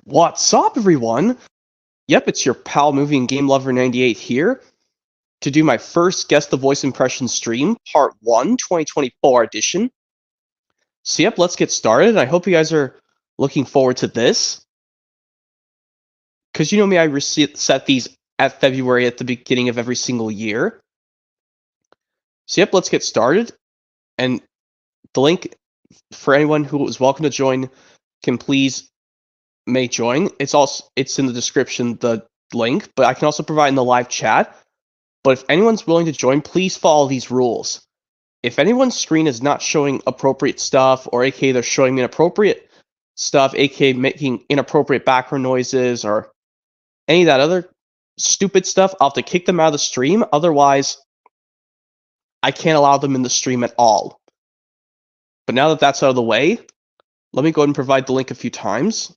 What's up, everyone? Yep, it's your pal Movie and Game Lover 98 here to do my first Guess the Voice Impression stream, Part 1, 2024 edition. So yep, let's get started. I hope you guys are looking forward to this. Because you know me, I set these at February at the beginning of every single year. So yep, let's get started. And the link for anyone who is welcome to join may join. It's in the description, the link, but I can also provide in the live chat. But if anyone's willing to join, please follow these rules. If anyone's screen is not showing appropriate stuff, or aka they're showing inappropriate stuff, aka making inappropriate background noises, or any of that other stupid stuff, I'll have to kick them out of the stream. Otherwise, I can't allow them in the stream at all. But now that that's out of the way, let me go ahead and provide the link a few times.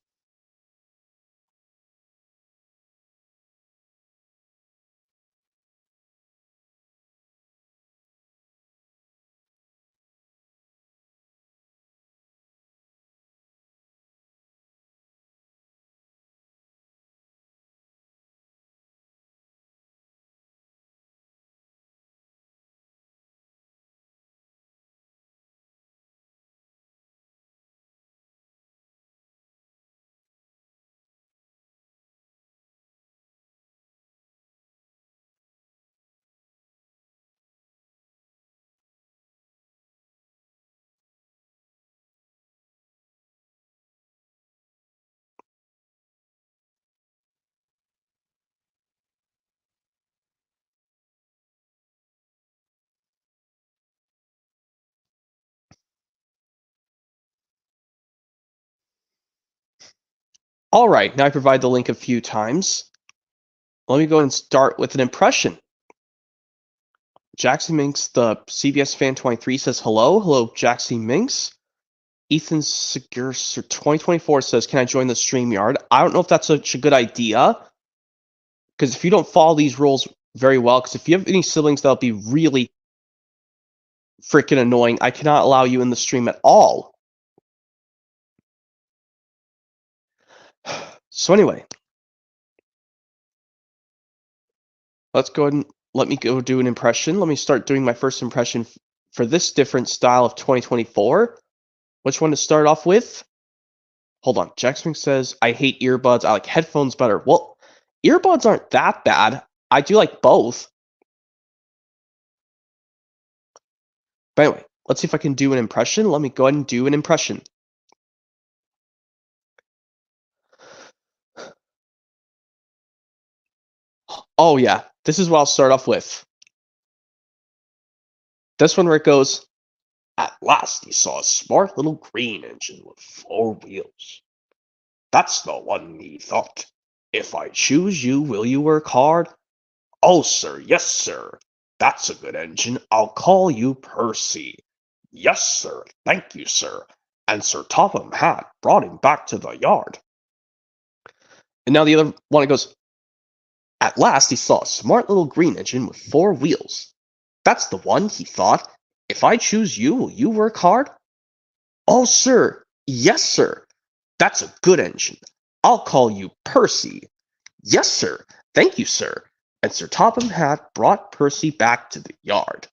All right, now I provide the link a few times. Let me go and start with an impression. Jackson Minks, the CBS fan 23 says hello. Hello, Jackson Minks. Ethan Segurs 2024 says, "Can I join the StreamYard?" I don't know if that's such a good idea, because if you don't follow these rules very well, because if you have any siblings that'll be really freaking annoying, I cannot allow you in the stream at all. So anyway, let's go ahead and let me go do an impression. Let me start doing my first impression for this different style of 2024. Which one to start off with? Hold on. Jackson says, "I hate earbuds. I like headphones better." Well, earbuds aren't that bad. I do like both. But anyway, let's see if I can do an impression. Let me go ahead and do an impression. Oh yeah, this is what I'll start off with. This one where it goes, "At last he saw a smart little green engine with 4 wheels. That's the one he thought. If I choose you, will you work hard? Oh, sir, yes, sir. That's a good engine. I'll call you Percy. Yes, sir. Thank you, sir." And Sir Topham Hatt brought him back to the yard. And now the other one, it goes, "At last he saw a smart little green engine with 4 wheels. That's the one, he thought. If I choose you, will you work hard? Oh, sir. Yes, sir. That's a good engine. I'll call you Percy. Yes, sir. Thank you, sir." And Sir Topham Hatt brought Percy back to the yard.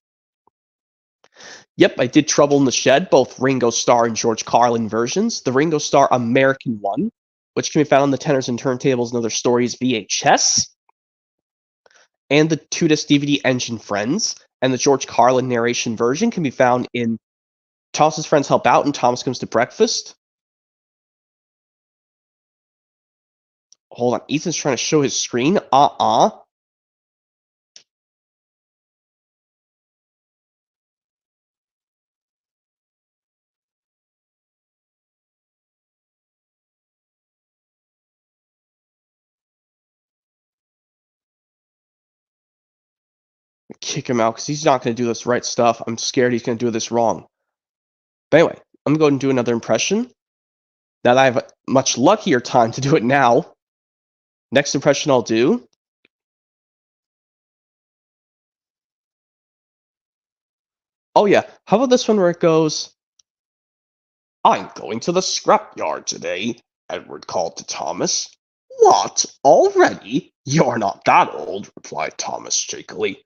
Yep, I did Trouble in the Shed, both Ringo Starr and George Carlin versions. The Ringo Starr American one, which can be found on the Tenors and Turntables and Other Stories VHS, and the 2-disc DVD Engine Friends, and the George Carlin narration version can be found in Thomas's Friends Help Out and Thomas Comes to Breakfast. Hold on, Ethan's trying to show his screen. Kick him out because he's not going to do this right stuff. I'm scared he's going to do this wrong. But anyway, I'm going to go and do another impression. Now that I have a much luckier time to do it now, next impression I'll do. Oh yeah, how about this one where it goes, "I'm going to the scrapyard today. Edward called to Thomas. What? Already? You're not that old, replied Thomas shakily.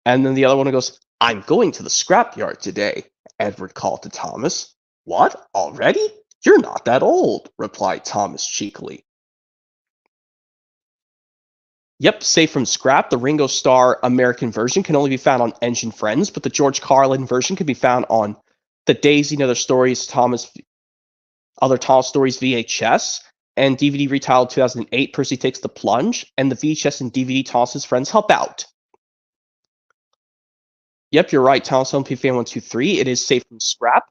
And then the other one goes, I'm going to the scrapyard today, Edward called to Thomas. What? Already? You're not that old, replied Thomas cheekily. Yep, Safe from Scrap, the Ringo Starr American version can only be found on Engine Friends, but the George Carlin version can be found on the Daisy and Other Stories Stories VHS, and DVD retitled 2008, Percy Takes the Plunge, and the VHS and DVD Thomas's Friends Help Out. Yep, you're right, Thomas LP Fan 123. It is Safe from Scrap.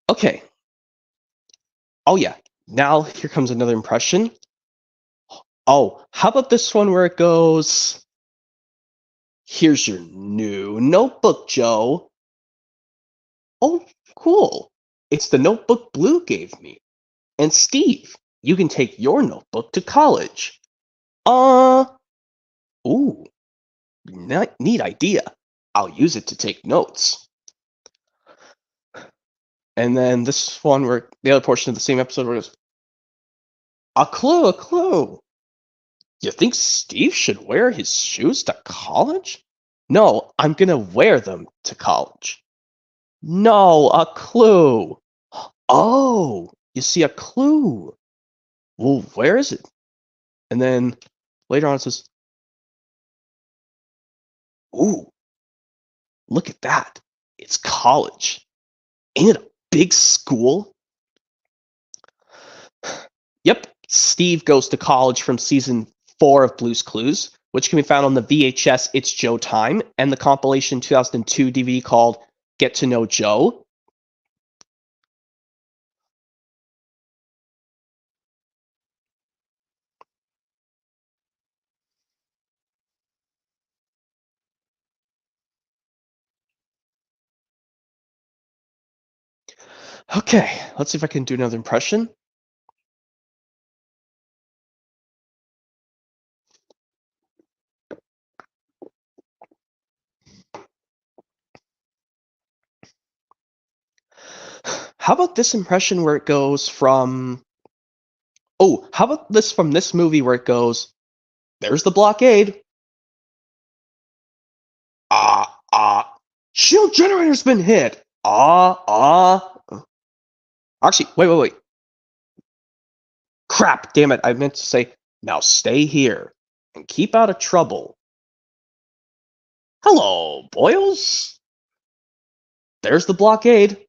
Okay. Oh yeah. Now here comes another impression. Oh, how about this one where it goes, here's your new notebook, Joe. Oh, cool. It's the notebook Blue gave me. And Steve, you can take your notebook to college. Ooh, neat idea. I'll use it to take notes. And then this one where the other portion of the same episode where it goes, a clue. You think Steve should wear his shoes to college? No, I'm gonna wear them to college. No, a clue. Oh, you see a clue. Well, where is it? And then later on it says, ooh, look at that. It's college. Ain't it a big school? Yep, Steve goes to college from season 4 of Blue's Clues, which can be found on the VHS It's Joe Time and the compilation 2002 DVD called Get to Know Joe. Okay, let's see if I can do another impression. How about this impression where it goes from... Oh, how about this from this movie where it goes, there's the blockade. Shield generator's been hit. Actually, wait. Crap, damn it, I meant to say, now stay here and keep out of trouble. Hello, boys. There's the blockade.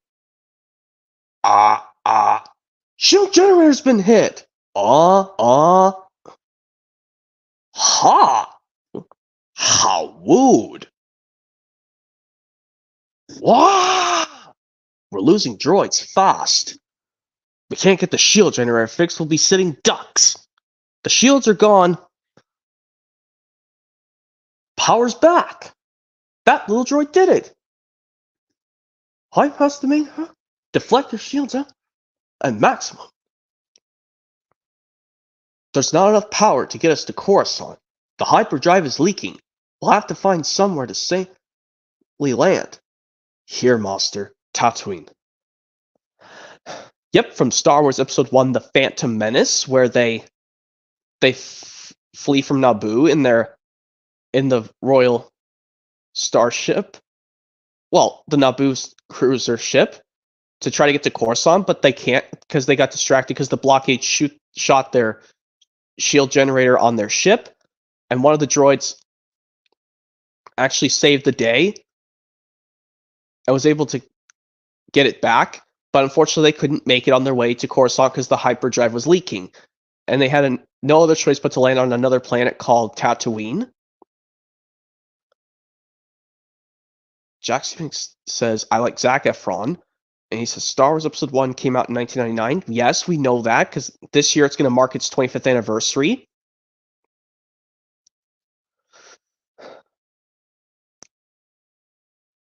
Shield generator's been hit. Ha! How rude. Wow! We're losing droids fast. We can't get the shield generator fixed, we'll be sitting ducks. The shields are gone. Power's back. That little droid did it. High past the main, huh? Deflector shields, huh? And maximum. There's not enough power to get us to Coruscant. The hyperdrive is leaking. We'll have to find somewhere to safely land. Here, Master. Tatooine. Yep, from Star Wars Episode 1, The Phantom Menace, where they flee from Naboo in the Royal Starship. Well, the Naboo cruiser ship to try to get to Coruscant, but they can't because they got distracted because the blockade shot their shield generator on their ship, and one of the droids actually saved the day. I was able to get it back, but unfortunately they couldn't make it on their way to Coruscant because the hyperdrive was leaking, and they had no other choice but to land on another planet called Tatooine. Jack Sphinx says, I like Zac Efron. And he says, Star Wars Episode 1 came out in 1999. Yes, we know that, because this year it's going to mark its 25th anniversary.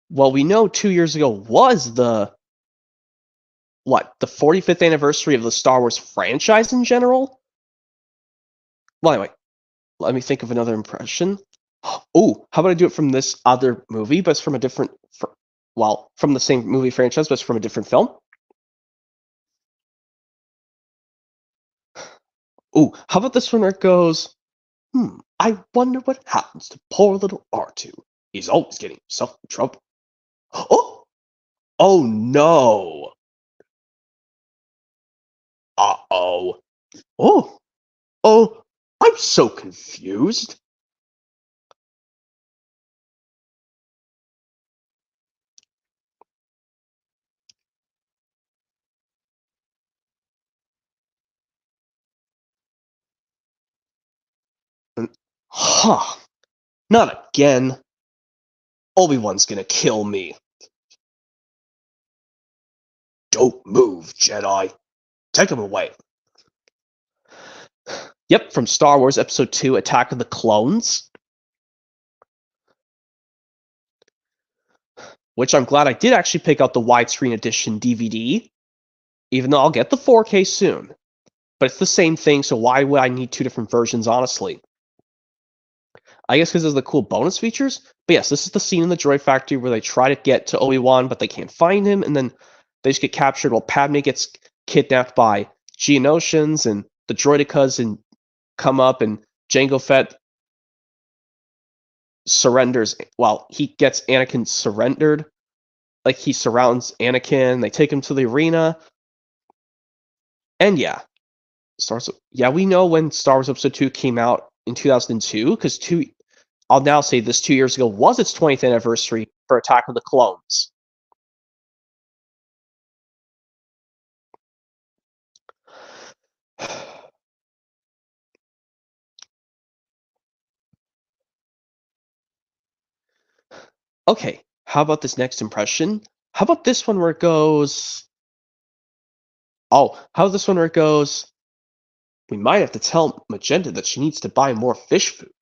Well, we know 2 years ago was the 45th anniversary of the Star Wars franchise in general? Well, anyway, let me think of another impression. Oh, how about I do it from this other movie, but it's from a different, well, from the same movie franchise, but it's from a different film? Oh, how about this one where it goes, I wonder what happens to poor little R2. He's always getting himself in trouble. Oh, oh no. Uh-oh. Oh, oh, I'm so confused. Huh, not again. Obi-Wan's gonna kill me. Don't move, Jedi. Take him away. Yep, from Star Wars Episode 2, Attack of the Clones. Which I'm glad I did actually pick out the widescreen edition DVD, even though I'll get the 4K soon. But it's the same thing, so why would I need two different versions, honestly? I guess because of the cool bonus features? But yes, this is the scene in the droid factory where they try to get to Obi-Wan, but they can't find him, and then they just get captured while Padme gets kidnapped by Geonosians, and the droidicas and come up, and Jango Fett surrenders. Well, he gets Anakin surrendered. Like, he surrounds Anakin, they take him to the arena, and yeah, we know when Star Wars Episode 2 came out in 2002, because I'll now say this 2 years ago was its 20th anniversary for Attack of the Clones. Okay, how about this next impression? How about this one where it goes... Oh, how about this one where it goes... We might have to tell Magenta that she needs to buy more fish food.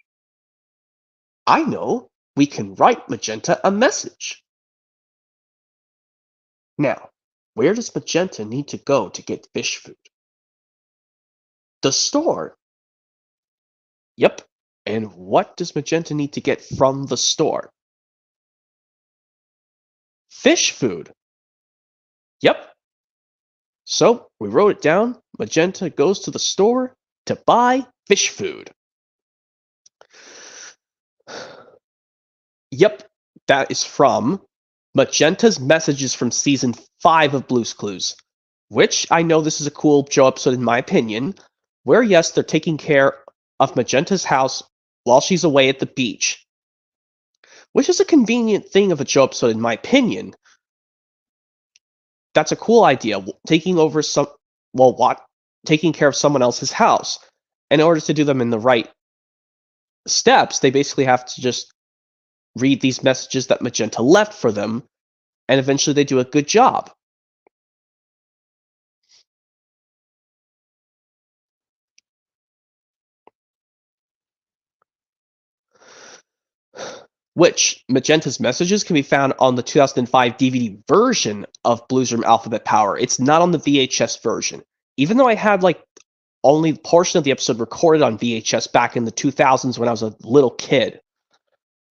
I know! We can write Magenta a message. Now, where does Magenta need to go to get fish food? The store. Yep. And what does Magenta need to get from the store? Fish food. Yep. So, we wrote it down. Magenta goes to the store to buy fish food. Yep, that is from Magenta's Messages from Season 5 of Blue's Clues, which I know this is a cool Joe episode in my opinion, where yes, they're taking care of Magenta's house while she's away at the beach, which is a convenient thing of a Joe episode in my opinion. That's a cool idea, taking over taking care of someone else's house. In order to do them in the right steps, they basically have to just read these messages that Magenta left for them, and eventually they do a good job. Which Magenta's messages can be found on the 2005 DVD version of Blues Room Alphabet Power. It's not on the VHS version. Even though I had like only a portion of the episode recorded on VHS back in the 2000s when I was a little kid.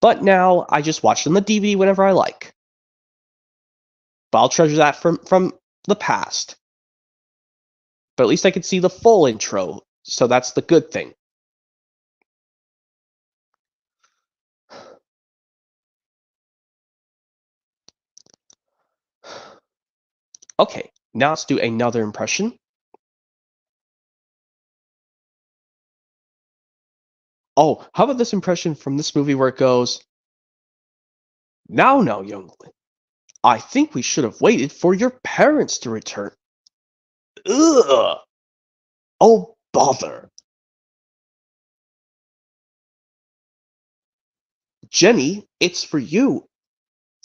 But now I just watch it on the DVD whenever I like. But I'll treasure that from the past. But at least I could see the full intro, so that's the good thing. Okay, now let's do another impression. Oh, how about this impression from this movie where it goes, Now, youngling, I think we should have waited for your parents to return. Ugh! Oh, bother! Jenny, it's for you.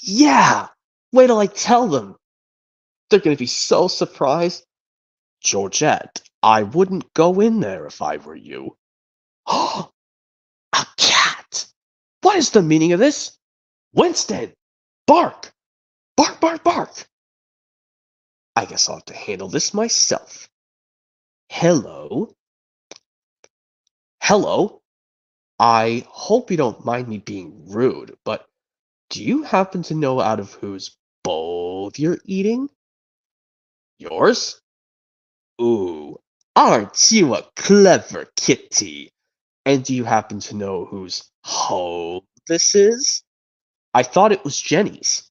Yeah! Wait till I tell them. They're gonna be so surprised. Georgette, I wouldn't go in there if I were you. A cat! What is the meaning of this? Winston! Bark! Bark, bark, bark! I guess I'll have to handle this myself. Hello? Hello? I hope you don't mind me being rude, but do you happen to know out of whose bowl you're eating? Yours? Ooh, aren't you a clever kitty? And do you happen to know whose home this is? I thought it was Jenny's.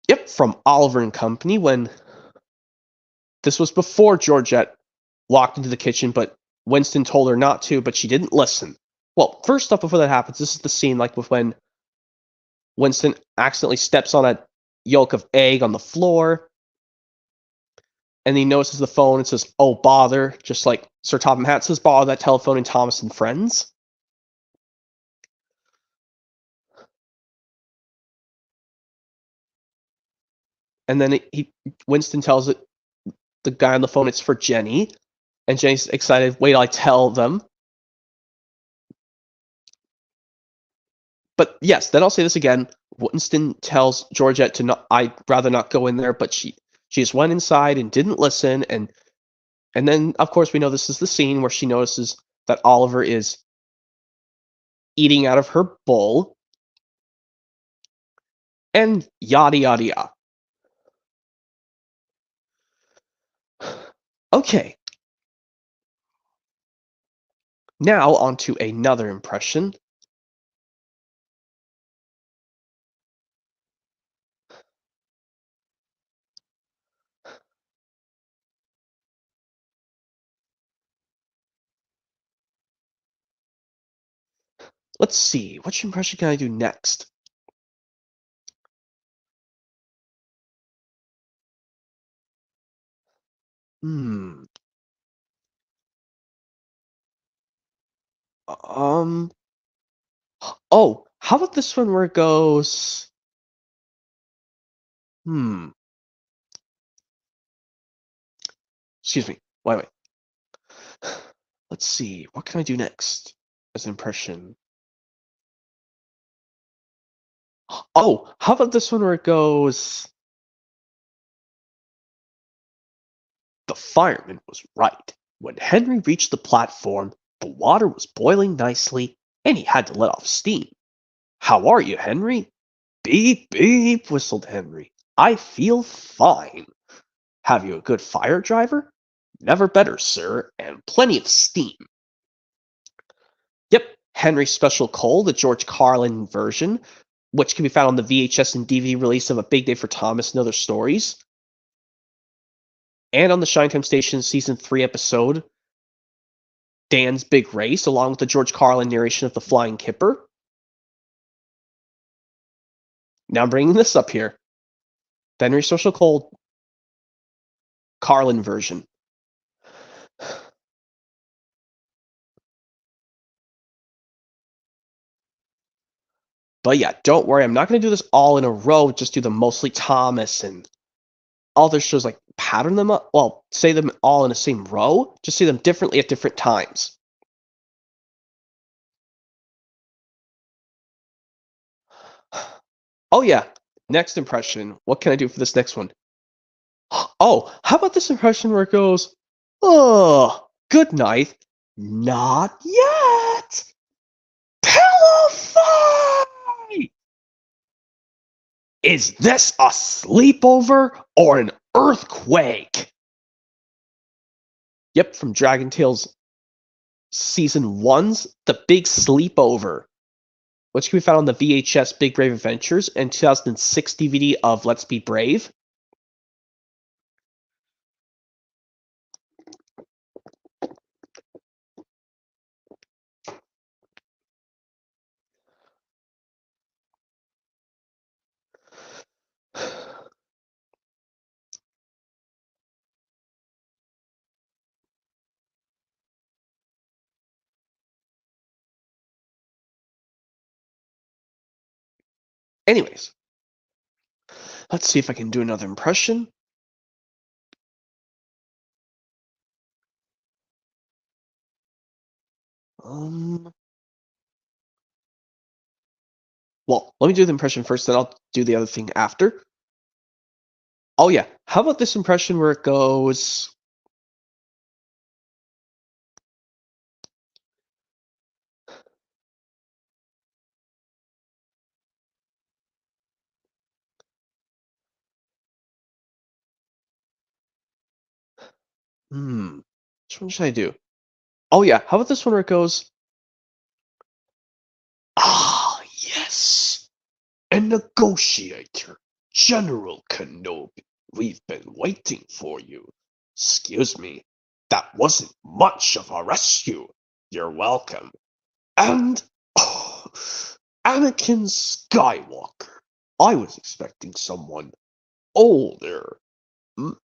Yep, from Oliver and Company when this was before Georgette walked into the kitchen, but Winston told her not to, but she didn't listen. Well, first off, before that happens, this is the scene like with when Winston accidentally steps on a yolk of egg on the floor, and he notices the phone and says, "Oh bother," just like Sir Topham Hatt says, "Bother that telephone" in Thomas and Friends. And then Winston tells the guy on the phone it's for Jenny, and Jenny's excited. Wait, I tell them. But yes, then I'll say this again. Winston tells Georgette to not. I'd rather not go in there, but she just went inside and didn't listen. And then of course we know this is the scene where she notices that Oliver is eating out of her bowl, and yada yada yada. Okay, now on to another impression. Let's see, which impression can I do next? Hmm. Um. Oh, how about this one where it goes? Hmm. Excuse me. Wait. Let's see. What can I do next as an impression? Oh, how about this one where it goes? The fireman was right. When Henry reached the platform, the water was boiling nicely, and he had to let off steam. How are you, Henry? Beep, beep, whistled Henry. I feel fine. Have you a good fire driver? Never better, sir, and plenty of steam. Yep, Henry's Special Coal, the George Carlin version, which can be found on the VHS and DVD release of A Big Day for Thomas and Other Stories, and on the Shine Time Station Season 3 episode, Dan's Big Race, along with the George Carlin narration of The Flying Kipper. Now I'm bringing this up here. The Henry Special Coal Carlin version. But yeah, don't worry, I'm not going to do this all in a row, just do them mostly Thomas and other shows, like pattern them up. Well, say them all in the same row, just say them differently at different times. Oh yeah, next impression. What can I do for this next one? Oh, how about this impression where it goes, "Oh, good night. Not yet. Pillow fight! Is this a sleepover or an earthquake?" Yep, from Dragon Tales Season 1's The Big Sleepover, which can be found on the VHS Big Brave Adventures and 2006 DVD of Let's Be Brave. Anyways, let's see if I can do another impression. Um, well, let me do the impression first, then I'll do the other thing after. Oh yeah, how about this impression where it goes, Hmm. Which one should I do? Oh yeah, how about this one where it goes, "Ah, yes, a negotiator, General Kenobi. We've been waiting for you. Excuse me, that wasn't much of a rescue. You're welcome. And oh, Anakin Skywalker. I was expecting someone older. Mm,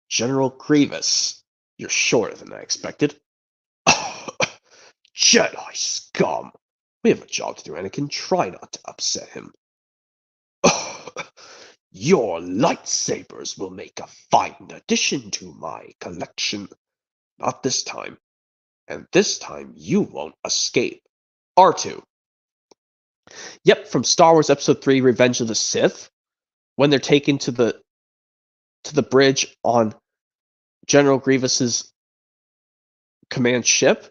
General Grievous. You're shorter than I expected. Jedi scum. We have a job to do, Anakin. Try not to upset him. Your lightsabers will make a fine addition to my collection. Not this time. And this time you won't escape. R2. Yep, from Star Wars Episode 3 Revenge of the Sith, when they're taken to the bridge on General Grievous's command ship.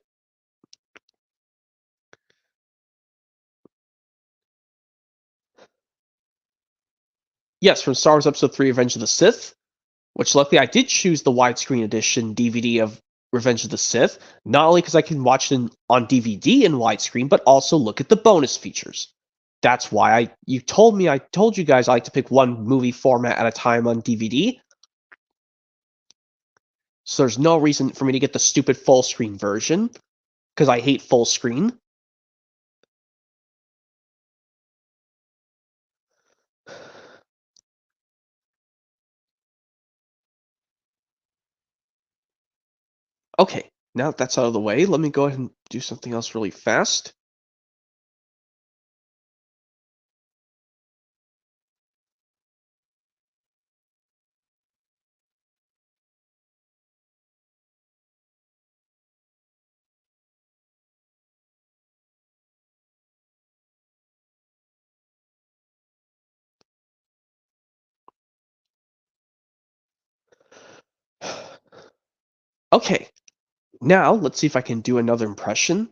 Yes, from Star Wars Episode 3 Revenge of the Sith, which luckily I did choose the widescreen edition DVD of Revenge of the Sith, not only because I can watch it on DVD in widescreen, but also look at the bonus features. That's why I told you guys I like to pick one movie format at a time on DVD. So there's no reason for me to get the stupid full screen version, because I hate full screen. Okay, now that that's out of the way, let me go ahead and do something else really fast. Okay, now let's see if I can do another impression.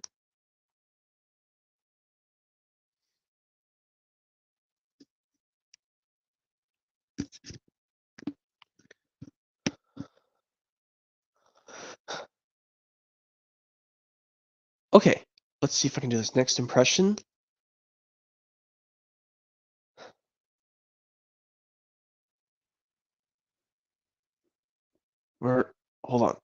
Okay, let's see if I can do this next impression. Where, hold on.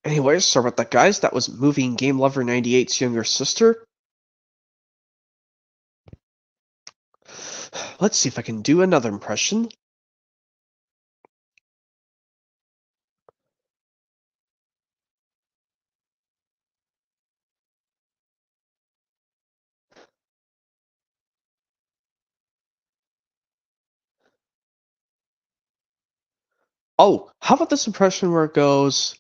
Anyways, sorry about that, guys. That was Movie and Game Lover 98's younger sister. Let's see if I can do another impression. Oh, how about this impression where it goes,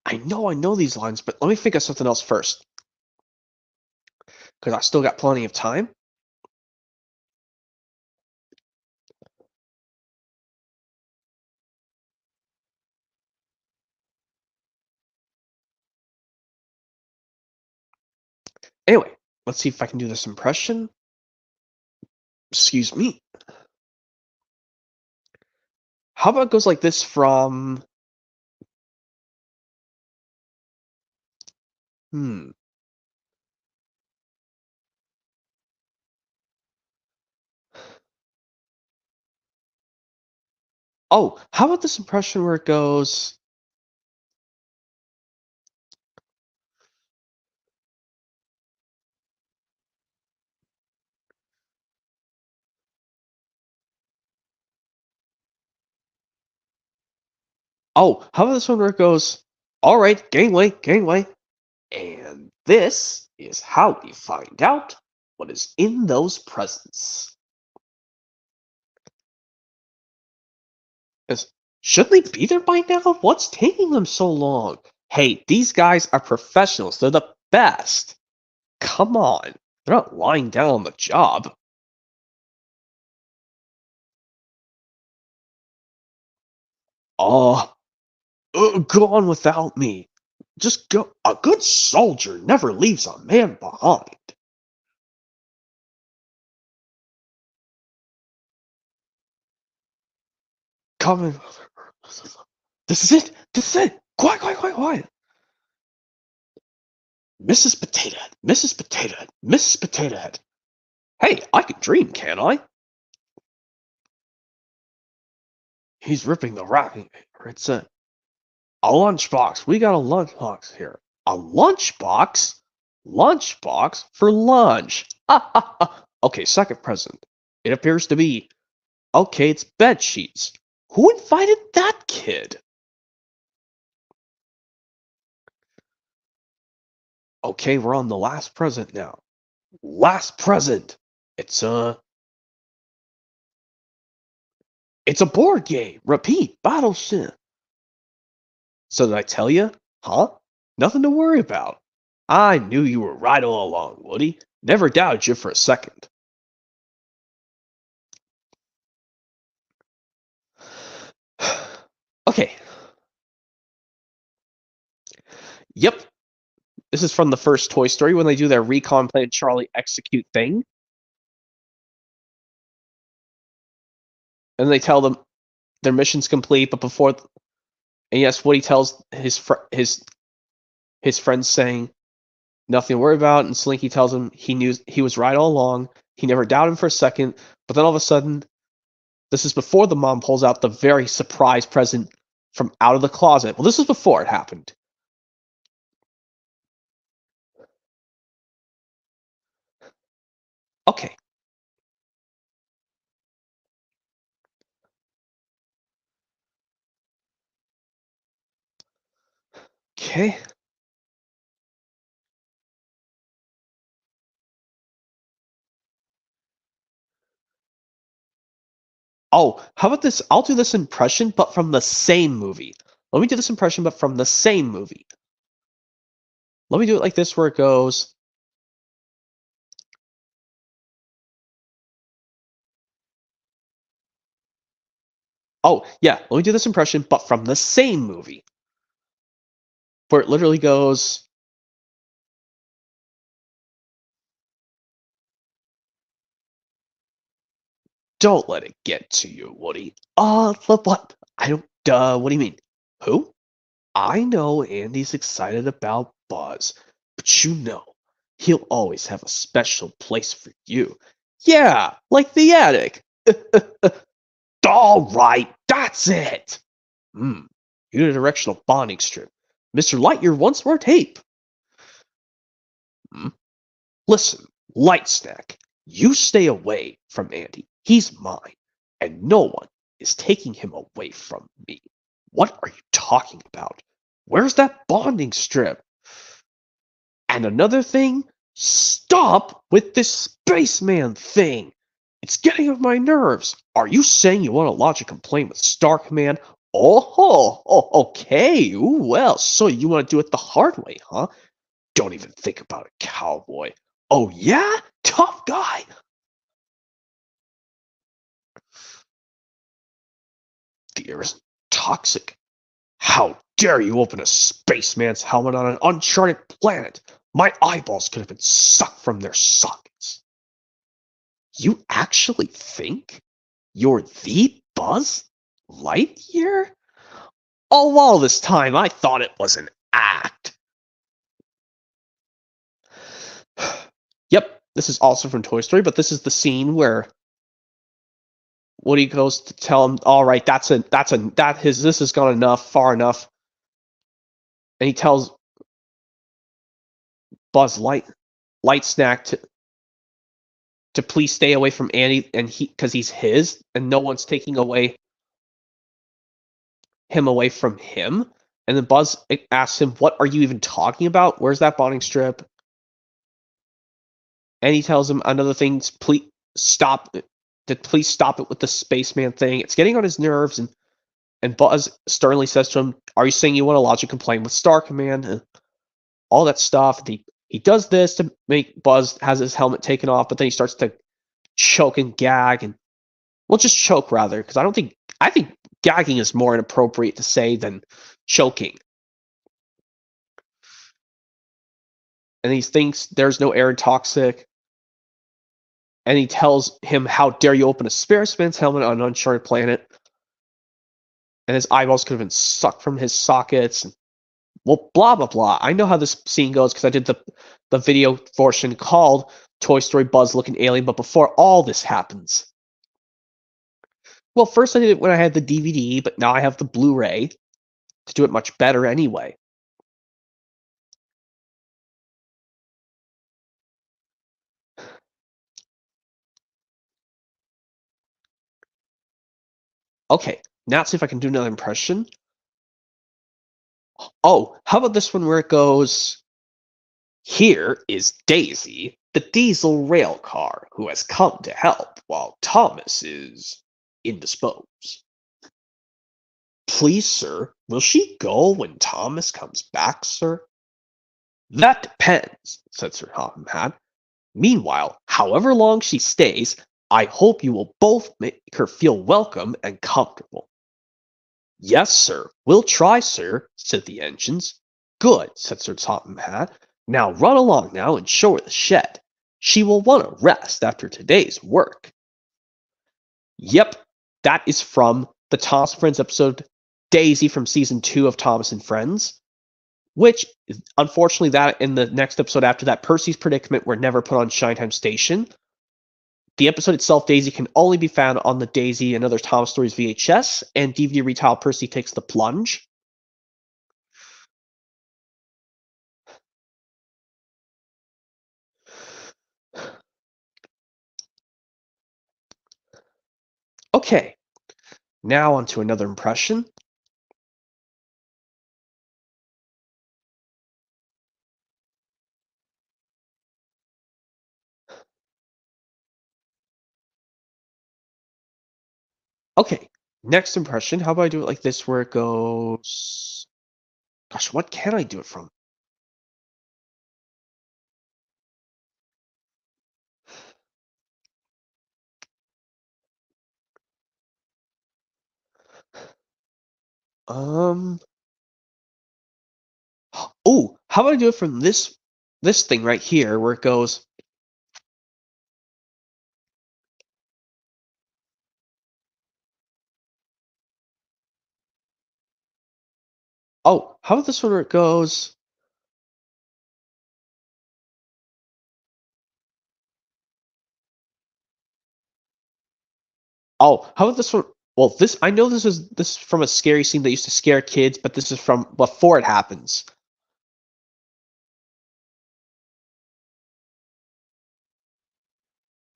I know these lines, but let me think of something else first, because I still got plenty of time. Anyway, let's see if I can do this impression. Excuse me. How about it goes like this from... Hmm. Oh, how about this impression where it goes... Oh, how about this one where it goes, all right, gangway, gangway. And this is how we find out what is in those presents. Is- Shouldn't they be there by now? What's taking them so long? Hey, these guys are professionals. They're the best. Come on. They're not lying down on the job. Oh, go on without me. Just go. A good soldier never leaves a man behind. Come in. This is it. This is it. Quiet, quiet, quiet, quiet. Mrs. Potato Head, Mrs. Potato Head, Mrs. Potato Head. Hey, I can dream, can't I? He's ripping the wrapping paper. It's a lunchbox. We got a lunchbox here. A lunchbox? Lunchbox for lunch. Okay, second present. It appears to be. Okay, it's bed sheets. Who invited that kid? Okay, we're on the last present now. Last present. It's a it's a board game. Repeat. Battleship. So did I tell you? Huh? Nothing to worry about. I knew you were right all along, Woody. Never doubted you for a second. Okay. Yep. This is from the first Toy Story when they do their recon plan Charlie execute thing. And they tell them their mission's complete, but before and yes, Woody tells his friends saying nothing to worry about, and Slinky tells him he knew he was right all along. He never doubted him for a second, but then all of a sudden, this is before the mom pulls out the very surprise present from out of the closet. Well, this is before it happened. Okay. Okay. Oh, how about this? I'll do this impression, but from the same movie. Let me do this impression, but from the same movie. Let me do it like this, where it goes. Oh, yeah, let me do this impression, but from the same movie. Where it literally goes. Don't let it get to you, Woody. What? I don't, what do you mean? Who? I know Andy's excited about Buzz, but you know, he'll always have a special place for you. Yeah, like the attic. All right, that's it. Unidirectional bonding strip. Mr. Lightyear once wore tape. Hmm? Listen, Light Snack, you stay away from Andy. He's mine, and no one is taking him away from me. What are you talking about? Where's that bonding strip? And another thing, stop with this spaceman thing. It's getting on my nerves. Are you saying you want to lodge a complaint with Star Command? Okay. Ooh, well, so you want to do it the hard way, huh? Don't even think about it, cowboy. Oh, yeah? Tough guy. The air is toxic. How dare you open a spaceman's helmet on an uncharted planet? My eyeballs could have been sucked from their sockets. You actually think you're the Buzz Lightyear? All this time I thought it was an act. Yep, this is also from Toy Story, but this is the scene where Woody goes to tell him, "All right, this has gone enough, far enough," and he tells Buzz Light Snack to please stay away from Andy, and because he's his, and no one's taking away. him away from him. And then Buzz asks him, "What are you even talking about? Where's that bonding strip?" And he tells him another thing, please stop it. Please stop it with the spaceman thing. It's getting on his nerves. And Buzz sternly says to him, "Are you saying you want to lodge a complaint with Star Command?" And all that stuff. He does this to make Buzz has his helmet taken off, but then he starts to choke and gag, and well, just choke rather, because I think gagging is more inappropriate to say than choking. And he thinks there's no air toxic, and he tells him, "How dare you open a spaceman's helmet on an uncharted planet?" And his eyeballs could have been sucked from his sockets. And, well, blah blah blah. I know how this scene goes because I did the video portion called Toy Story Buzz Looking Alien. But before all this happens, well, first I did it when I had the DVD, but now I have the Blu-ray to do it much better anyway. Okay, now let's see if I can do another impression. Oh, how about this one where it goes, "Here is Daisy, the diesel rail car, who has come to help while Thomas is indisposed. Please, sir, will she go when Thomas comes back, sir?" "That depends," said Sir Topham Hatt. "Meanwhile, however long she stays, I hope you will both make her feel welcome and comfortable." "Yes, sir, we'll try, sir," said the engines. "Good," said Sir Topham Hatt. "Now run along now and show her the shed. She will want to rest after today's work." Yep, that is from the Thomas and Friends episode Daisy from season 2 of Thomas and Friends, which unfortunately that in the next episode after that, Percy's predicament, were never put on Shinetime Station. The episode itself, Daisy, can only be found on the Daisy and Other Thomas Stories VHS and DVD retail Percy Takes the Plunge. Okay, now on to another impression. Okay, next impression. How about I do it like this where it goes... Gosh, what can I do it from? Um... Oh, how about I do it from this thing right here where it goes... Oh, how about this one where it goes... Oh, how about this one? Well, this I know this is from a scary scene that used to scare kids, but this is from before it happens.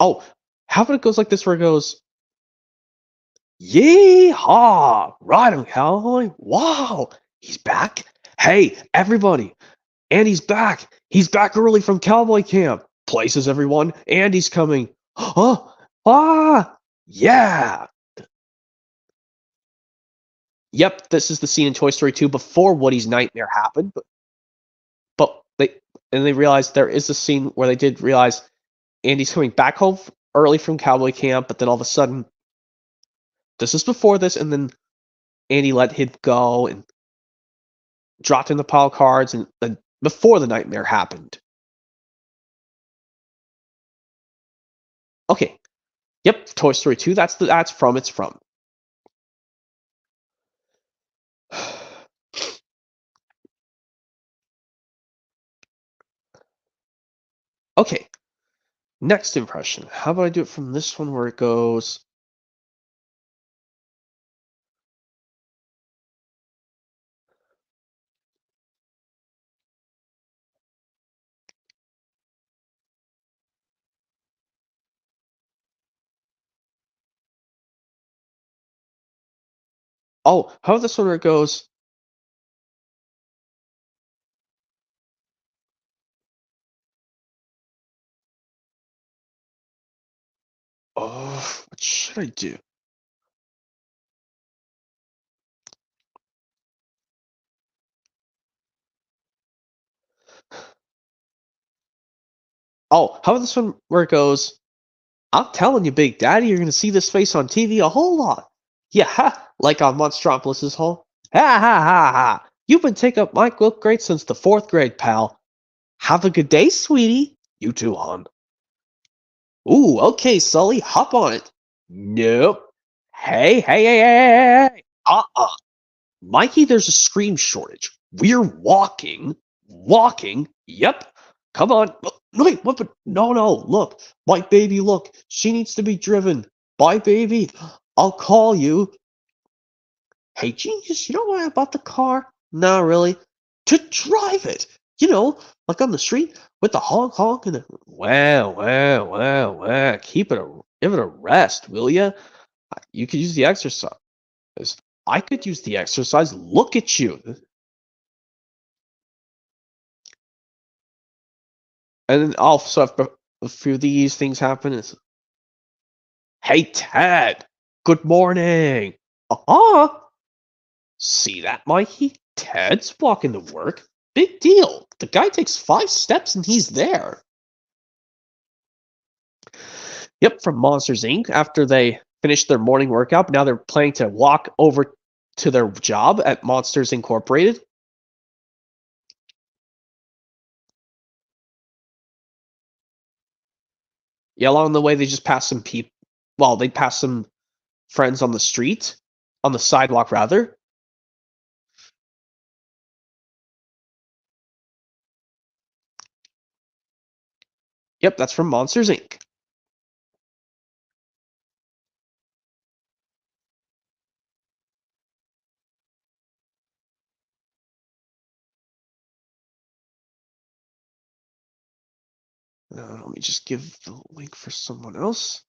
Oh, how about it goes like this where it goes, "Yee-haw! Right on, cowboy! Wow, he's back! Hey, everybody! Andy's back! He's back early from cowboy camp! Places, everyone! Andy's coming! Oh, ah, yeah!" Yep, this is the scene in Toy Story 2 before Woody's nightmare happened, but they realized there is a scene where they did realize Andy's coming back home early from cowboy camp, but then all of a sudden, this is before this, and then Andy let him go and dropped in the pile of cards, and before the nightmare happened. Okay, yep, Toy Story 2. That's from. It's from. Okay, next impression. How about I do it from this one where it goes? Oh, how about this one where it goes, oh, what should I do? Oh, how about this one where it goes, I'm telling you, Big Daddy, you're gonna see this face on TV a whole lot. Yeah, ha, like on Monstropolis's home. Ha ha ha ha. You've been taking up my book grade since the fourth grade, pal. Have a good day, sweetie. You too, hon. Ooh, okay, Sully, hop on it. Nope. Hey, hey, hey, hey, hey, hey. Uh-uh. Mikey, there's a scream shortage. We're walking. Walking. Yep. Come on. Wait, what? No, no. Look. My baby, look. She needs to be driven. Bye, baby. I'll call you. Hey, genius, you know why I bought the car? No, really. To drive it. You know, like on the street with the honk honk and the wow. Give it a rest, will ya? You could use the exercise. I could use the exercise. Look at you. And then also, if a few of these things happen, it's, hey, Ted, good morning. Uh-huh. See that, Mikey? Ted's walking to work. Big deal. The guy takes 5 steps and he's there. Yep, from Monsters Inc. After they finished their morning workout, but now they're planning to walk over to their job at Monsters Incorporated. Yeah, along the way, they just pass some people. Well, they pass some friends on the street, on the sidewalk, rather. Yep, that's from Monsters Inc. Let me just give the link for someone else.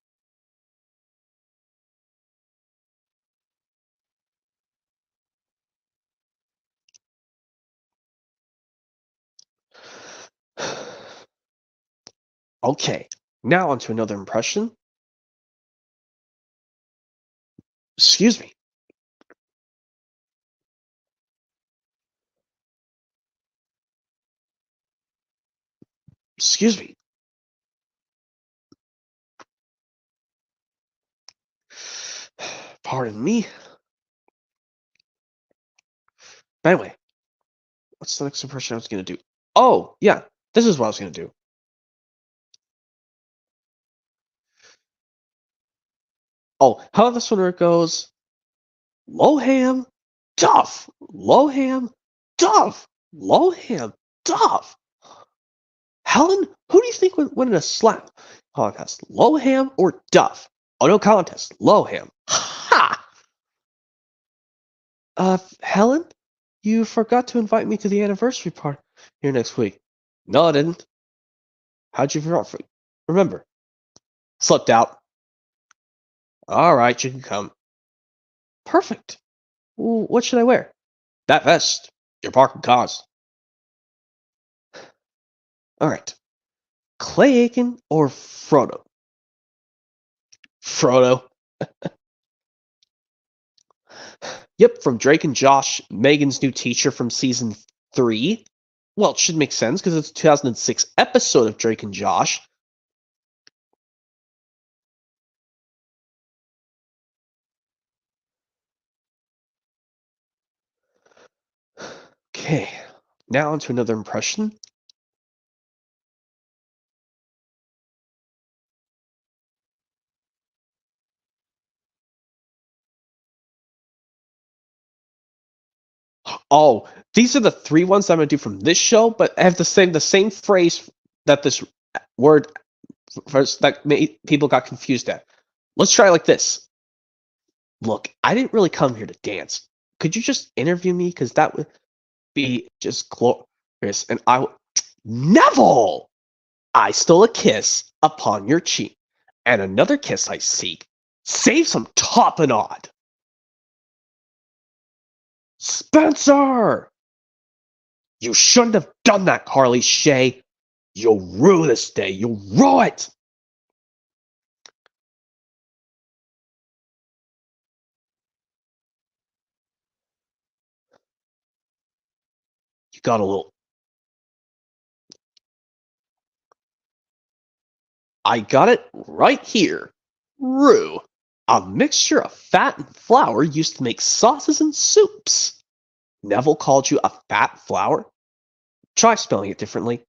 Okay, now on to another impression. Excuse me. Excuse me. Pardon me. Anyway, what's the next impression I was going to do? Oh, yeah, this is what I was going to do. Oh, how about this one where it goes, Loham, Duff, Loham, Duff, Loham, Duff. Helen, who do you think would win in a slap contest, Loham or Duff? Oh, no contest, Loham. Ha! Helen, you forgot to invite me to the anniversary party here next week. No, I didn't. How'd you remember? Slipped out. All right, you can come. Perfect. What should I wear? That vest. Your parking cars. All right. Clay Aiken or Frodo? Frodo. Yep, from Drake and Josh, Megan's new teacher from season 3. Well, it should make sense because it's a 2006 episode of Drake and Josh. Okay, now onto another impression. Oh, these are the 3 ones I'm gonna do from this show, but I have the same phrase that this word first that people got confused at. Let's try it like this. Look, I didn't really come here to dance. Could you just interview me? Because that would be just glorious. And Neville! I stole a kiss upon your cheek, and another kiss I seek. Save some top and odd. Spencer! You shouldn't have done that, Carly Shay. You'll rue this day. You'll rue it. You got a little. I got it right here. Rue. A mixture of fat and flour used to make sauces and soups. Neville called you a fat flour? Try spelling it differently.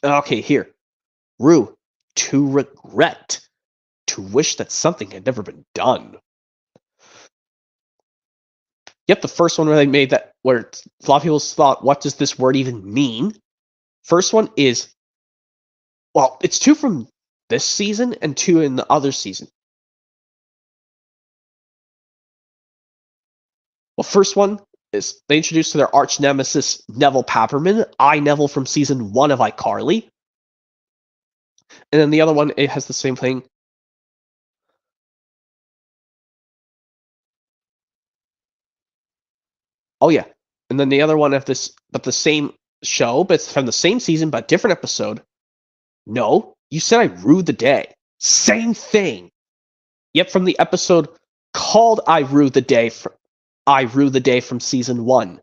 Okay, here. Rue. To regret. To wish that something had never been done. Yep, the first one where they made that, where a lot of people thought, what does this word even mean? First one is, well, it's two from this season and two in the other season. Well, first one is they introduced to their arch nemesis Neville Papperman, Neville from season 1 of iCarly. And then the other one, it has the same thing. Oh yeah. And then the other one of this, but the same show, but it's from the same season, but different episode. No, you said I rued the day. Same thing. Yep, from the episode called I Rue the Day from season 1.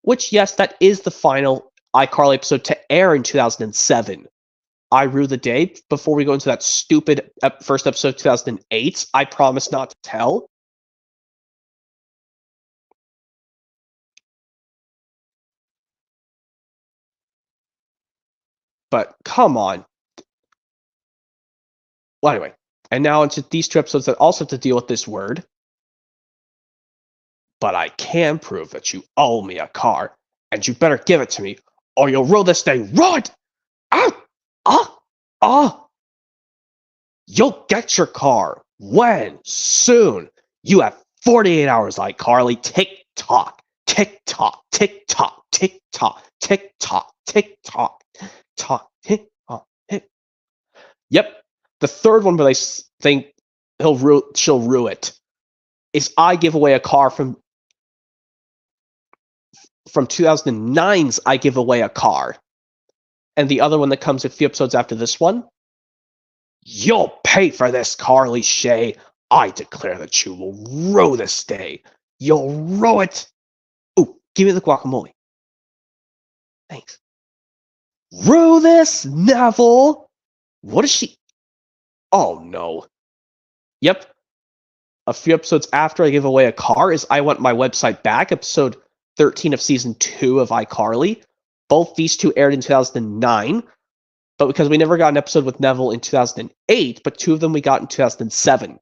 Which, yes, that is the final iCarly episode to air in 2007. I Rue the Day, before we go into that stupid first episode of 2008, I Promise Not to Tell. But come on. Well, anyway, and now into these two episodes that also have to deal with this word. But I can prove that you owe me a car, and you better give it to me, or you'll rue this day. Run! Ah! Ah! Ah! You'll get your car. When? Soon. You have 48 hours, iCarly. Tick tock. Tick tock. Tick tock. Tick tock. Tick tock. Tick tock. Tock. Tick tock. Tick. Yep. The third one, but I think she'll rue it, is I give away a car from 2009's I Give Away a Car. And the other one that comes a few episodes after this one, you'll pay for this, Carly Shay. I declare that you will rue this day. You'll rue it. Ooh, give me the guacamole. Thanks. Rue this, Neville. What is she? Oh, no. Yep. A few episodes after I Give Away a Car is I Want My Website Back, episode 13 of season 2 of iCarly. Both these two aired in 2009, but because we never got an episode with Neville in 2008, but two of them we got in 2007.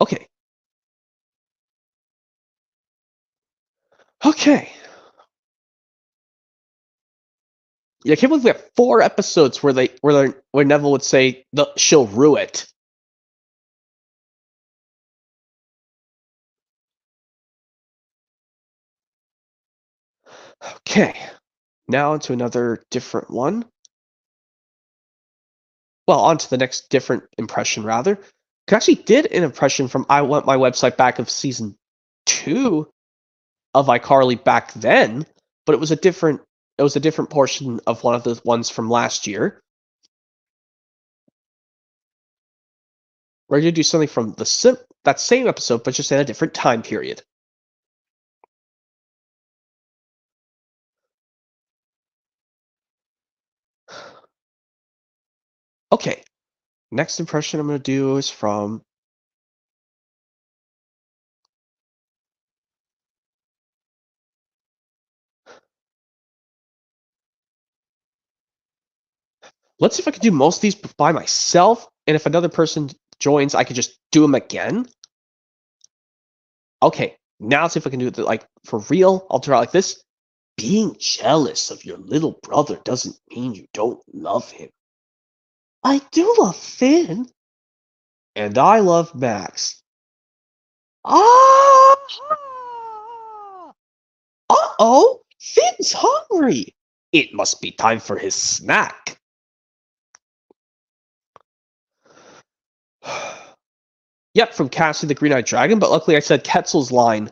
Okay. Okay. Yeah, I can't believe we have 4 episodes where Neville would say she'll rue it. Okay. Now onto another different one. Well, on to the next different impression, rather. I actually did an impression from I Want My Website Back of season 2 of iCarly back then, but it was a different portion of one of the ones from last year. We're going to do something from that same episode, but just in a different time period. Okay, next impression I'm going to do is from let's see if I can do most of these by myself, and if another person joins, I could just do them again. Okay, now let's see if I can do it like for real. I'll try like this. Being jealous of your little brother doesn't mean you don't love him. I do love Finn. And I love Max. Ah! Uh-oh! Finn's hungry! It must be time for his snack. Yep, from Cassie the Green-Eyed Dragon, but luckily I said Quetzal's line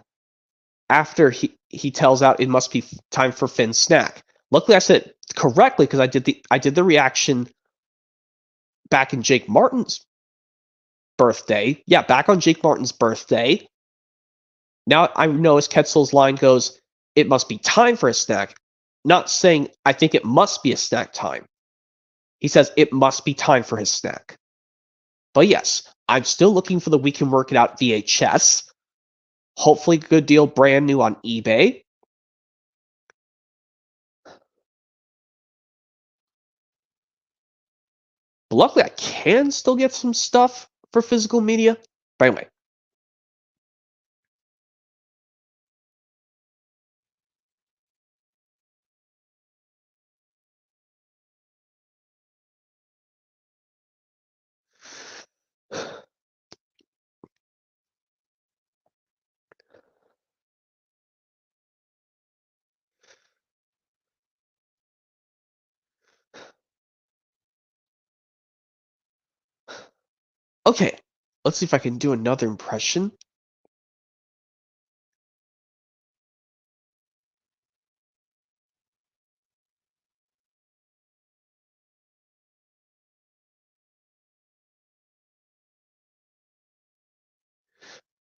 after he tells out it must be time for Finn's snack. Luckily I said it correctly because I did the reaction back in Jake Martin's birthday. Yeah, back on Jake Martin's birthday. Now I know as Quetzal's line goes, it must be time for a snack, not saying I think it must be a snack time. He says it must be time for his snack. But yes, I'm still looking for the We Can Work It Out VHS. Hopefully, good deal, brand new on eBay. But luckily, I can still get some stuff for physical media. But anyway. Okay, let's see if I can do another impression.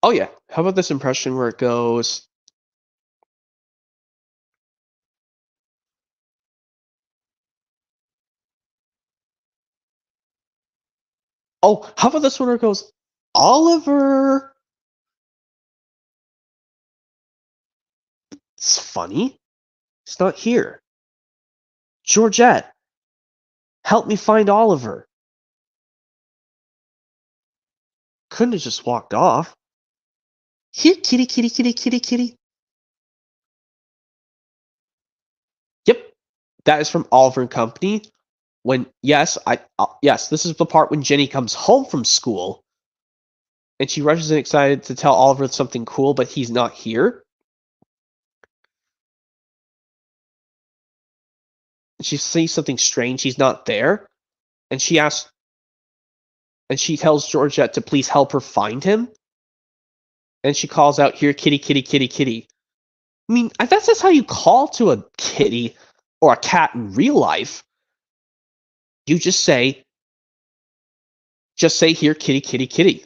Oh yeah, how about this impression where it goes... Oh, how about this one where it goes, Oliver? It's funny. It's not here. Georgette, help me find Oliver. Couldn't have just walked off. Here, kitty, kitty, kitty, kitty, kitty. Yep, that is from Oliver and Company. When yes, yes, this is the part when Jenny comes home from school, and she rushes in excited to tell Oliver something cool, but he's not here. She sees something strange. He's not there, and she asks, and she tells Georgette to please help her find him. And she calls out, "Here, kitty, kitty, kitty, kitty." I mean, that's just how you call to a kitty or a cat in real life. You just say, "Here, kitty, kitty, kitty."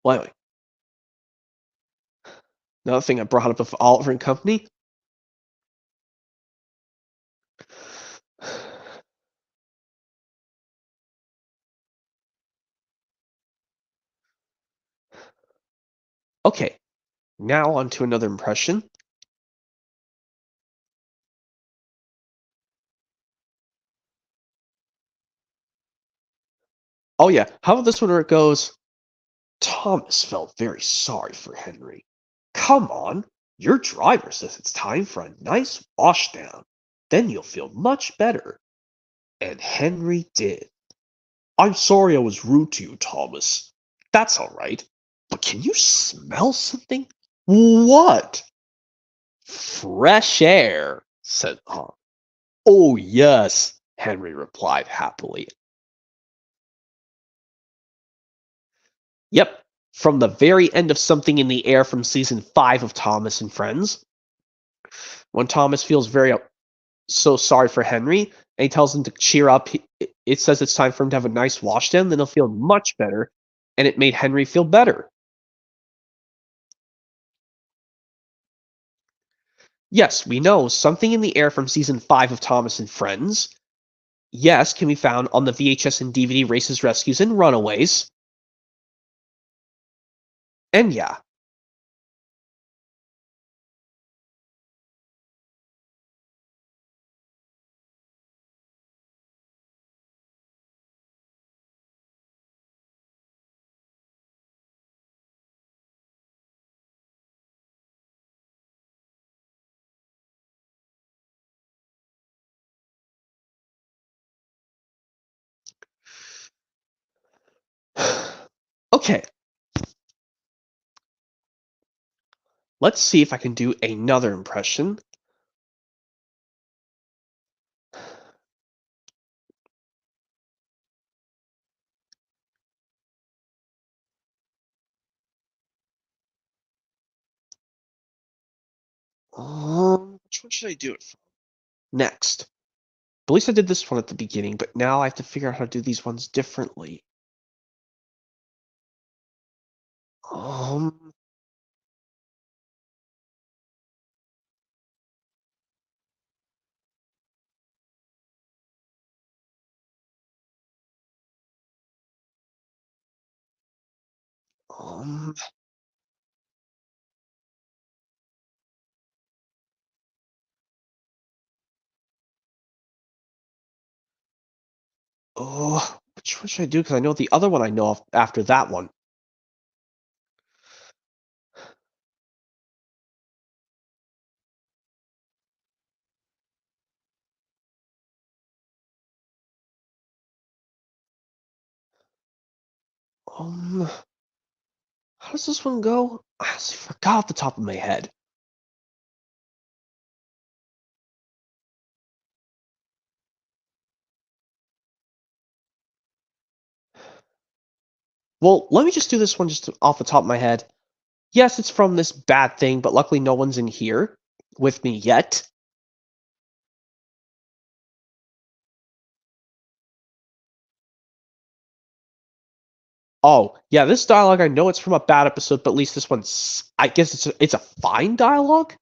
Well, anyway, another thing I brought up with Oliver and Company. Okay, now on to another impression. Oh yeah, how about this one where it goes, Thomas felt very sorry for Henry. Come on, your driver says it's time for a nice washdown. Then you'll feel much better. And Henry did. I'm sorry I was rude to you, Thomas. That's all right. But can you smell something? What? Fresh air, said Tom. Oh, yes, Henry replied happily. Yep, from the very end of Something in the Air from season 5 of Thomas and Friends, when Thomas feels so sorry for Henry, and he tells him to cheer up. It says it's time for him to have a nice wash down, then he'll feel much better, and it made Henry feel better. Yes, we know Something in the Air from season 5 of Thomas and Friends, yes, can be found on the VHS and DVD Races, Rescues, and Runaways. And yeah, Okay, let's see if I can do another impression. Which one should I do it from? Next. At least I did this one at the beginning, but now I have to figure out how to do these ones differently. Um, um, oh, which one should I do? Because I know the other one I know of after that one. Um, how does this one go? I honestly forgot off the top of my head. Well, let me just do this one just off the top of my head. Yes, it's from this bad thing, but luckily no one's in here with me yet. Oh, yeah, this dialogue, I know it's from a bad episode, but at least this one's, I guess it's a fine dialogue?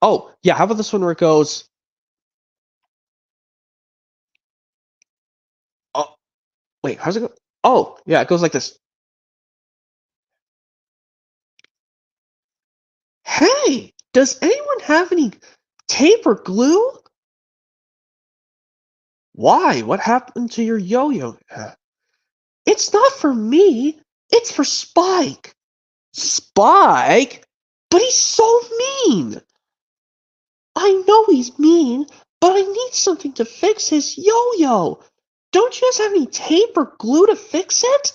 Oh, yeah, how about this one where it goes, oh, wait, how's it go? Oh, yeah, it goes like this. Hey, does anyone have any tape or glue? Why? What happened to your yo-yo? It's not for me. It's for Spike. Spike? But he's so mean. I know he's mean, but I need something to fix his yo-yo. Don't you guys have any tape or glue to fix it?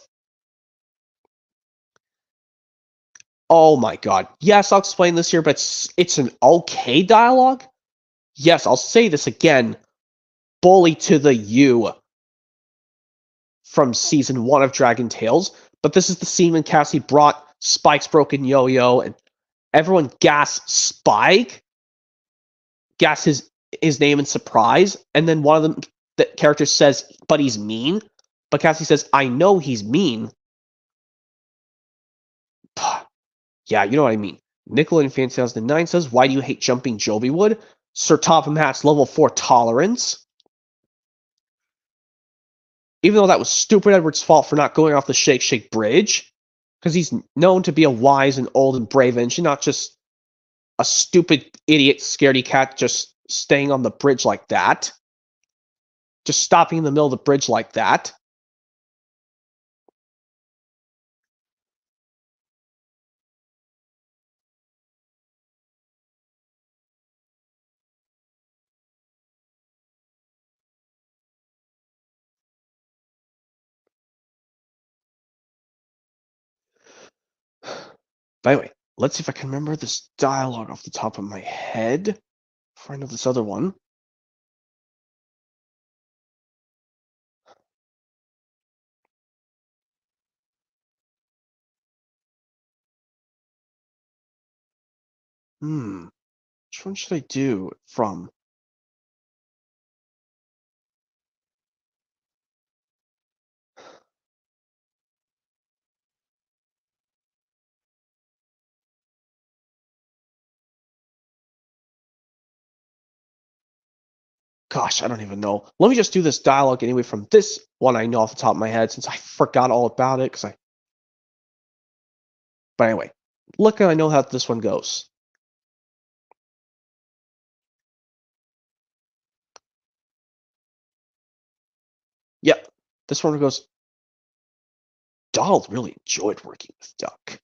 Oh my god. Yes, I'll explain this here, but it's an okay dialogue. Yes, I'll say this again. Bully to the U from season 1 of Dragon Tales. But this is the scene when Cassie brought Spike's broken yo-yo and everyone gasped Spike, gasped his name in surprise, and then one of them the character says, but he's mean. But Cassie says, I know he's mean. Yeah, you know what I mean. Nicola in Fan 2009 says, why do you hate jumping Joby Wood? Sir Topham Hatt's level 4 tolerance. Even though that was stupid Edward's fault for not going off the Shake Shake Bridge. Because he's known to be a wise and old and brave engine, not just a stupid idiot scaredy cat just staying on the bridge like that. Just stopping in the middle of the bridge like that. But anyway, let's see if I can remember this dialogue off the top of my head. Before I know this other one. Which one should I do from? Gosh, I don't even know. Let me just do this dialogue anyway from this one I know off the top of my head since I forgot all about it. But anyway, look, I know how this one goes. Yep, this one goes. Donald really enjoyed working with Duck.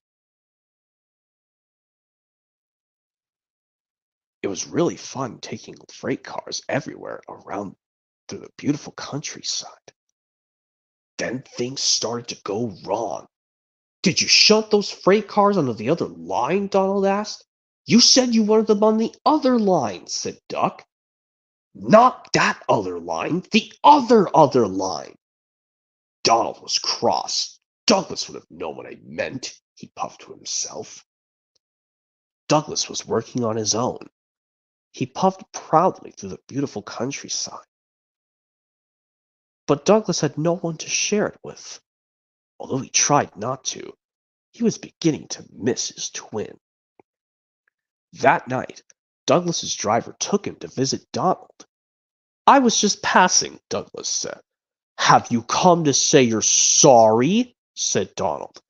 It was really fun taking freight cars everywhere around through the beautiful countryside. Then things started to go wrong. Did you shut those freight cars onto the other line? Donald asked. You said you wanted them on the other line, said Duck. Not that other line, the other line. Donald was cross. Douglas would have known what I meant, he puffed to himself. Douglas was working on his own. He puffed proudly through the beautiful countryside. But Douglas had no one to share it with. Although he tried not to, he was beginning to miss his twin. That night, Douglas's driver took him to visit Donald. I was just passing, Douglas said. Have you come to say you're sorry? Said Donald.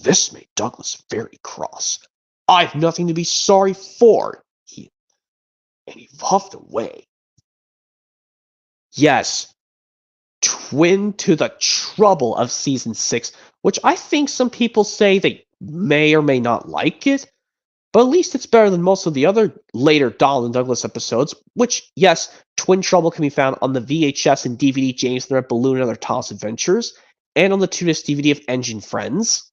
This made Douglas very cross. I've nothing to be sorry for, and he puffed away. Yes, twin to the trouble of season 6, which I think some people say they may or may not like it, but at least it's better than most of the other later Donald and Douglas episodes, which, yes, Twin Trouble can be found on the VHS and DVD James and the Red Balloon and Other Thomas Adventures, and on the 2-disc DVD of Engine Friends.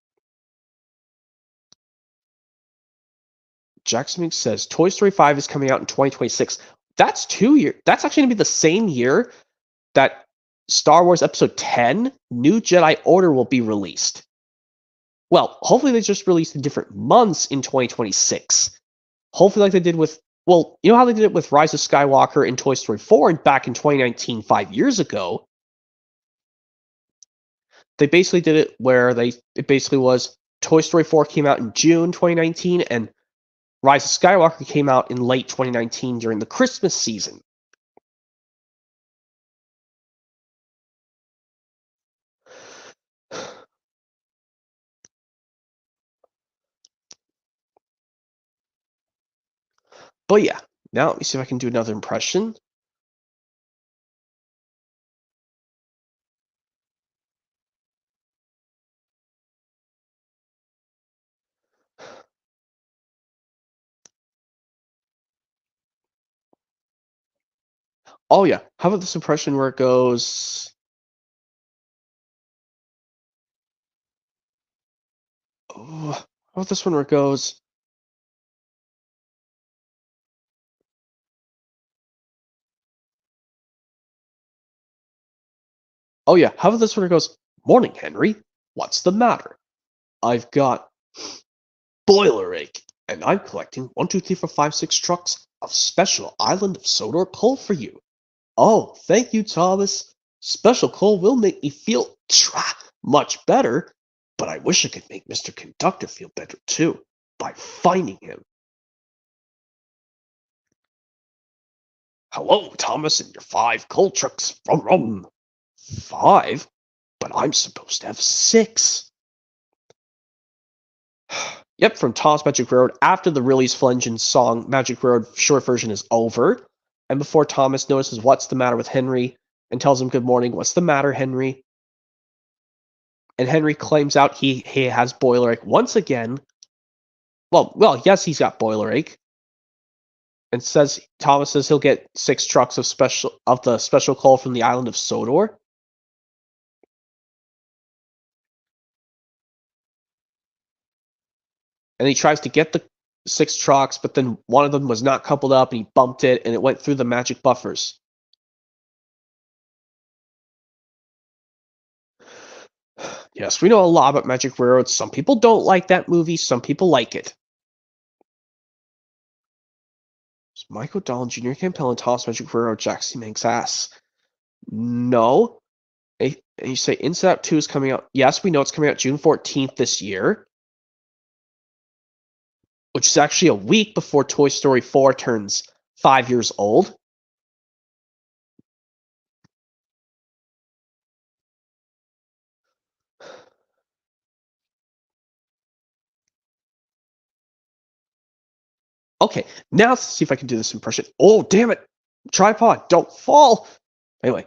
Jackson Mink says Toy Story 5 is coming out in 2026. That's 2 years. That's actually going to be the same year that Star Wars Episode 10, New Jedi Order, will be released. Well, hopefully they just released in different months in 2026. Hopefully like they did with, well, you know how they did it with Rise of Skywalker and Toy Story 4 back in 2019, 5 years ago? They basically did it where it basically was Toy Story 4 came out in June 2019 and Rise of Skywalker came out in late 2019 during the Christmas season. But yeah, now let me see if I can do another impression. Oh yeah, how about this impression where it goes... Oh, how about this one where it goes... Oh yeah, how about this one where it goes, Morning, Henry. What's the matter? I've got boiler ache, and I'm collecting 1, 2, 3, 4, 5, 6 trucks of special Island of Sodor coal for you. Oh, thank you, Thomas. Special coal will make me feel much better, but I wish I could make Mr. Conductor feel better too, by finding him. Hello, Thomas, and your 5 coal trucks. Rum rum. 5? But I'm supposed to have 6. Yep, from Thomas Magic Road. After the Release Flengen song, Magic Road short version is over. And before Thomas notices what's the matter with Henry and tells him good morning, what's the matter, Henry? And Henry claims out he has boiler ache once again. Well, yes, he's got boiler ache. And Thomas says he'll get 6 trucks of the special coal from the island of Sodor. And he tries to get the 6 trucks, but then one of them was not coupled up, and he bumped it, and it went through the magic buffers. Yes, we know a lot about Magic Railroad. Some people don't like that movie. Some people like it. It's Michael O'Donnell, Jr. Campbell, and Thomas Magic Railroad, Jackson Manx ass. No. And you say Inside Out 2 is coming out. Yes, we know it's coming out June 14th this year, which is actually a week before Toy Story 4 turns 5 years old. Okay, now let's see if I can do this impression. Oh, damn it. Tripod, don't fall. Anyway.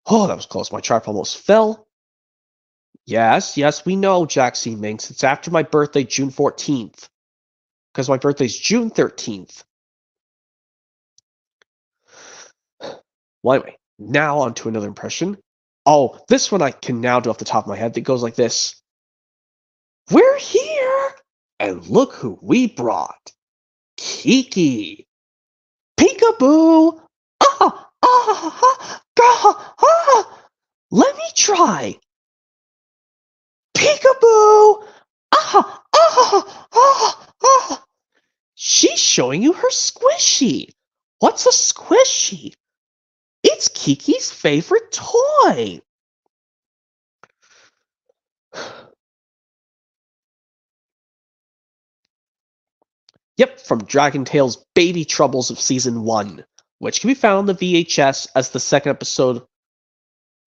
Oh, that was close. My tripod almost fell. Yes, we know, Jack C. Minx. It's after my birthday, June 14th. Because my birthday's June 13th. Well, anyway, now on to another impression. Oh, this one I can now do off the top of my head that goes like this. We're here! And look who we brought. Kiki! Peekaboo! Ah! Ah! Ah! Ah! Let me try! Peekaboo! Ah! Ah! Ah! Ah! She's showing you her squishy! What's a squishy? It's Kiki's favorite toy! Yep, from Dragon Tale's Baby Troubles of Season 1, which can be found on the VHS as the second episode.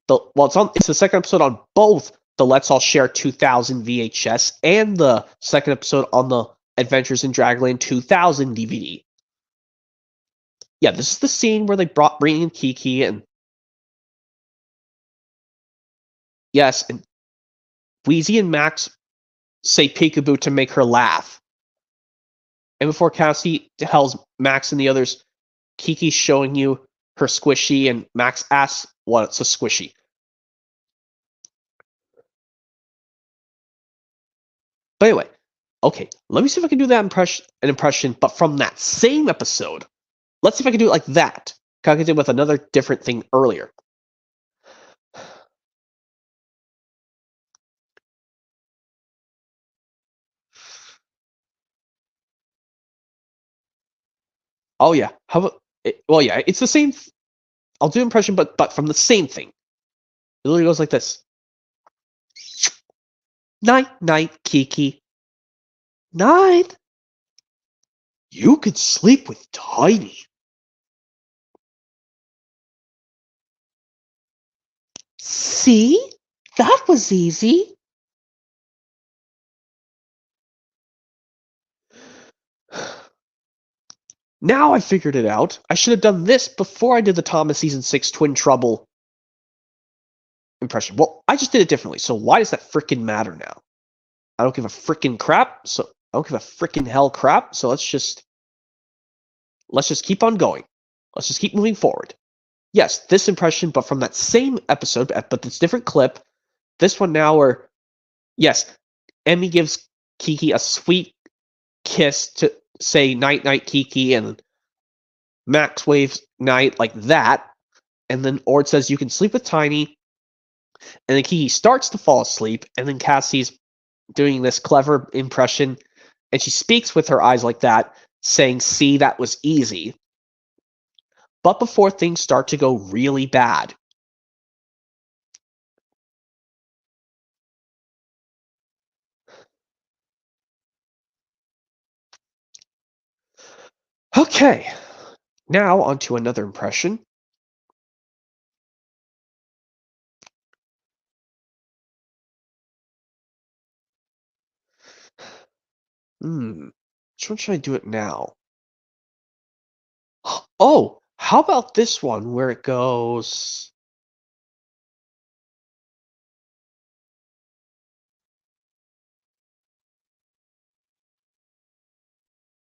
It's the second episode on both the Let's All Share 2000 VHS and the second episode on the Adventures in Dragonland 2000 DVD. Yeah, this is the scene where they bring in Kiki and yes, and Wheezy and Max say peekaboo to make her laugh. And before Cassie tells Max and the others, Kiki's showing you her squishy, and Max asks what's a squishy. But anyway, okay, let me see if I can do that impression, but from that same episode. Let's see if I can do it like that. Connected it with another different thing earlier. Oh yeah, how about? Well, yeah, it's the same. I'll do impression, but from the same thing. It literally goes like this. Night, night, Kiki. Night. You could sleep with Tiny. See? That was easy. Now I figured it out. I should have done this before I did the Thomas Season 6 Twin Trouble impression. Well, I just did it differently, so why does that frickin' matter now? I don't give a frickin' crap, so I don't give a frickin' hell crap, so let's just keep on going. Let's just keep moving forward. Yes, this impression, but from that same episode, but this different clip. This one now where, yes, Emmy gives Kiki a sweet kiss to say night night Kiki, and Max waves night like that, and then Ord says you can sleep with Tiny, and then Kiki starts to fall asleep, and then Cassie's doing this clever impression, and she speaks with her eyes like that, saying, see, that was easy. But before things start to go really bad. Okay, now on to another impression. Which one should I do it now? Oh, how about this one where it goes...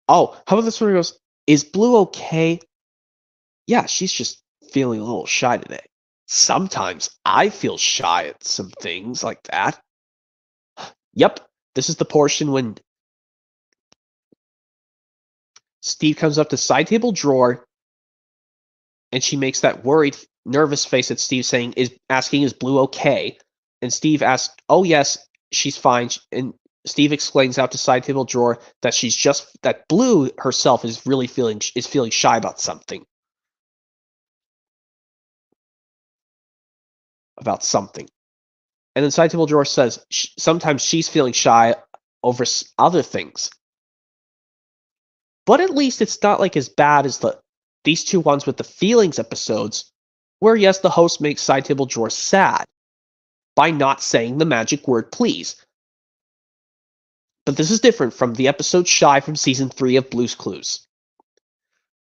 Oh, how about this one where it goes, is Blue okay? Yeah, she's just feeling a little shy today. Sometimes I feel shy at some things like that. Yep, this is the portion when Steve comes up to side table drawer, and she makes that worried, nervous face at Steve, asking, "Is Blue okay?" And Steve asks, "Oh yes, she's fine." And Steve explains out to side table drawer that Blue herself is feeling shy about something. And then side table drawer says sometimes she's feeling shy over other things. But at least it's not like as bad as these two ones with the feelings episodes, where yes, the host makes side table drawer sad by not saying the magic word please. But this is different from the episode Shy from season 3 of Blue's Clues.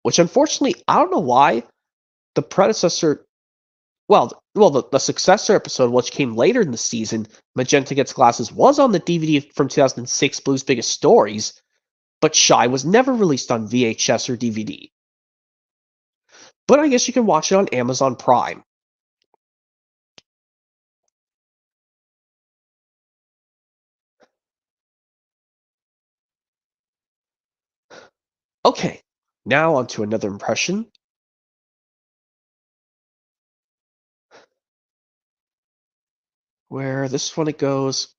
Which unfortunately, I don't know why, the predecessor, the successor episode, which came later in the season, Magenta Gets Glasses, was on the DVD from 2006 Blue's Biggest Stories, but Shy was never released on VHS or DVD. but I guess you can watch it on Amazon Prime. Okay, now on to another impression, where this one it goes.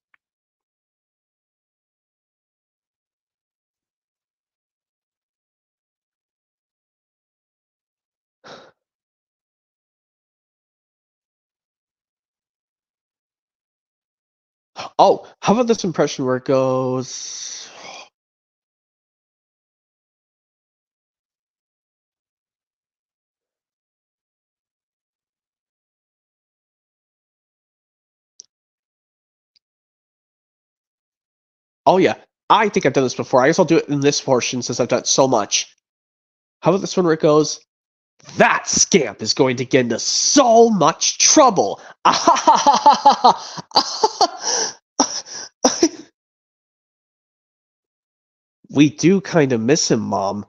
Oh, how about this impression where it goes? Oh yeah, I think I've done this before. I guess I'll do it in this portion since I've done it so much. How about this one where it goes? That scamp is going to get into so much trouble. We do kind of miss him, Mom.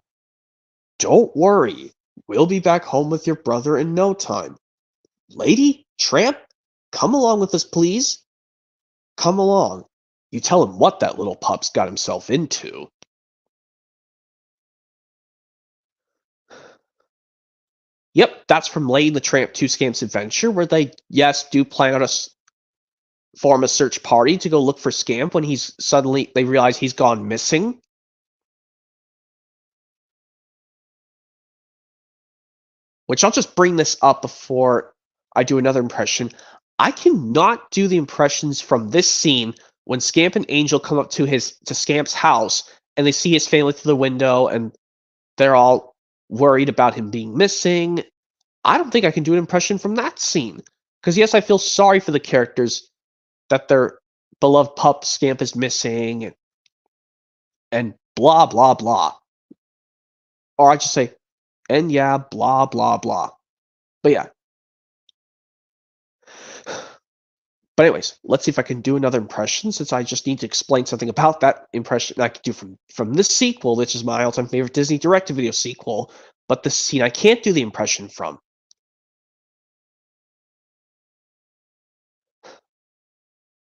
Don't worry. We'll be back home with your brother in no time. Lady, tramp, come along with us, please. Come along. You tell him what that little pup's got himself into. Yep, that's from Lady the Tramp 2 Scamp's Adventure, where they, yes, do plan on form a search party to go look for Scamp when they realize he's gone missing. Which I'll just bring this up before I do another impression. I cannot do the impressions from this scene when Scamp and Angel come up to Scamp's house and they see his family through the window and they're all worried about him being missing. I don't think I can do an impression from that scene. Because yes, I feel sorry for the characters that their beloved pup Scamp is missing and blah blah blah. Or I just say, and yeah, blah blah blah. But yeah. But anyways, let's see if I can do another impression since I just need to explain something about that impression I could do from this sequel, which is my all-time favorite Disney direct-to-video sequel, but the scene I can't do the impression from.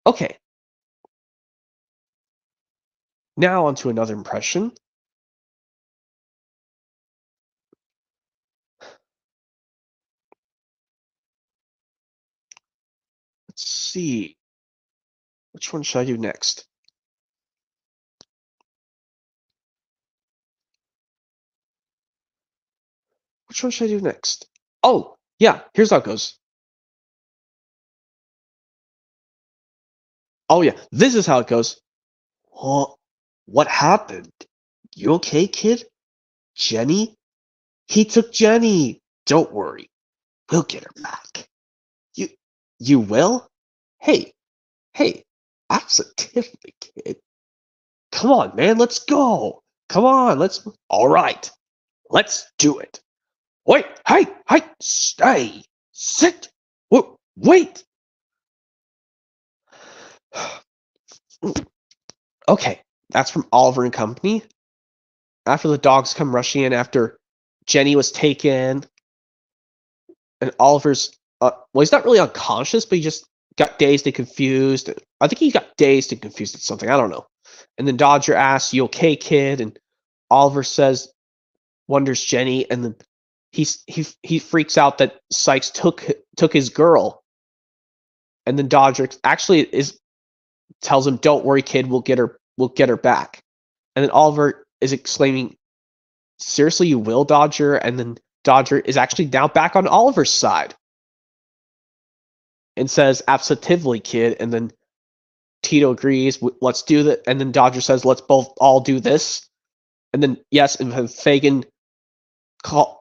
Okay. Now onto another impression. Let's see. Which one should I do next? Which one should I do next? Oh, yeah, here's how it goes. Oh, yeah, this is how it goes. Oh, what happened? You okay, kid? Jenny? He took Jenny. Don't worry. We'll get her back. You you will? Hey, hey, positively, kid. Come on, man, let's go. Come on, all right, let's do it. Wait, hey, stay, sit, wait. Okay, that's from Oliver and Company. After the dogs come rushing in after Jenny was taken, and Oliver's, well, he's not really unconscious, but he just got dazed and confused. I think he got dazed and confused at something. I don't know. And then Dodger asks, "You okay, kid?" And Oliver says, wonders Jenny, and then he freaks out that Sykes took his girl. And then Dodger actually tells him, "Don't worry, kid. We'll get her back." And then Oliver is exclaiming, "Seriously, you will, Dodger?" And then Dodger is actually now back on Oliver's side and says, "Absolutely, kid." And then Tito agrees, "Let's do that." And then Dodger says, "Let's both all do this." And then yes, and then Fagin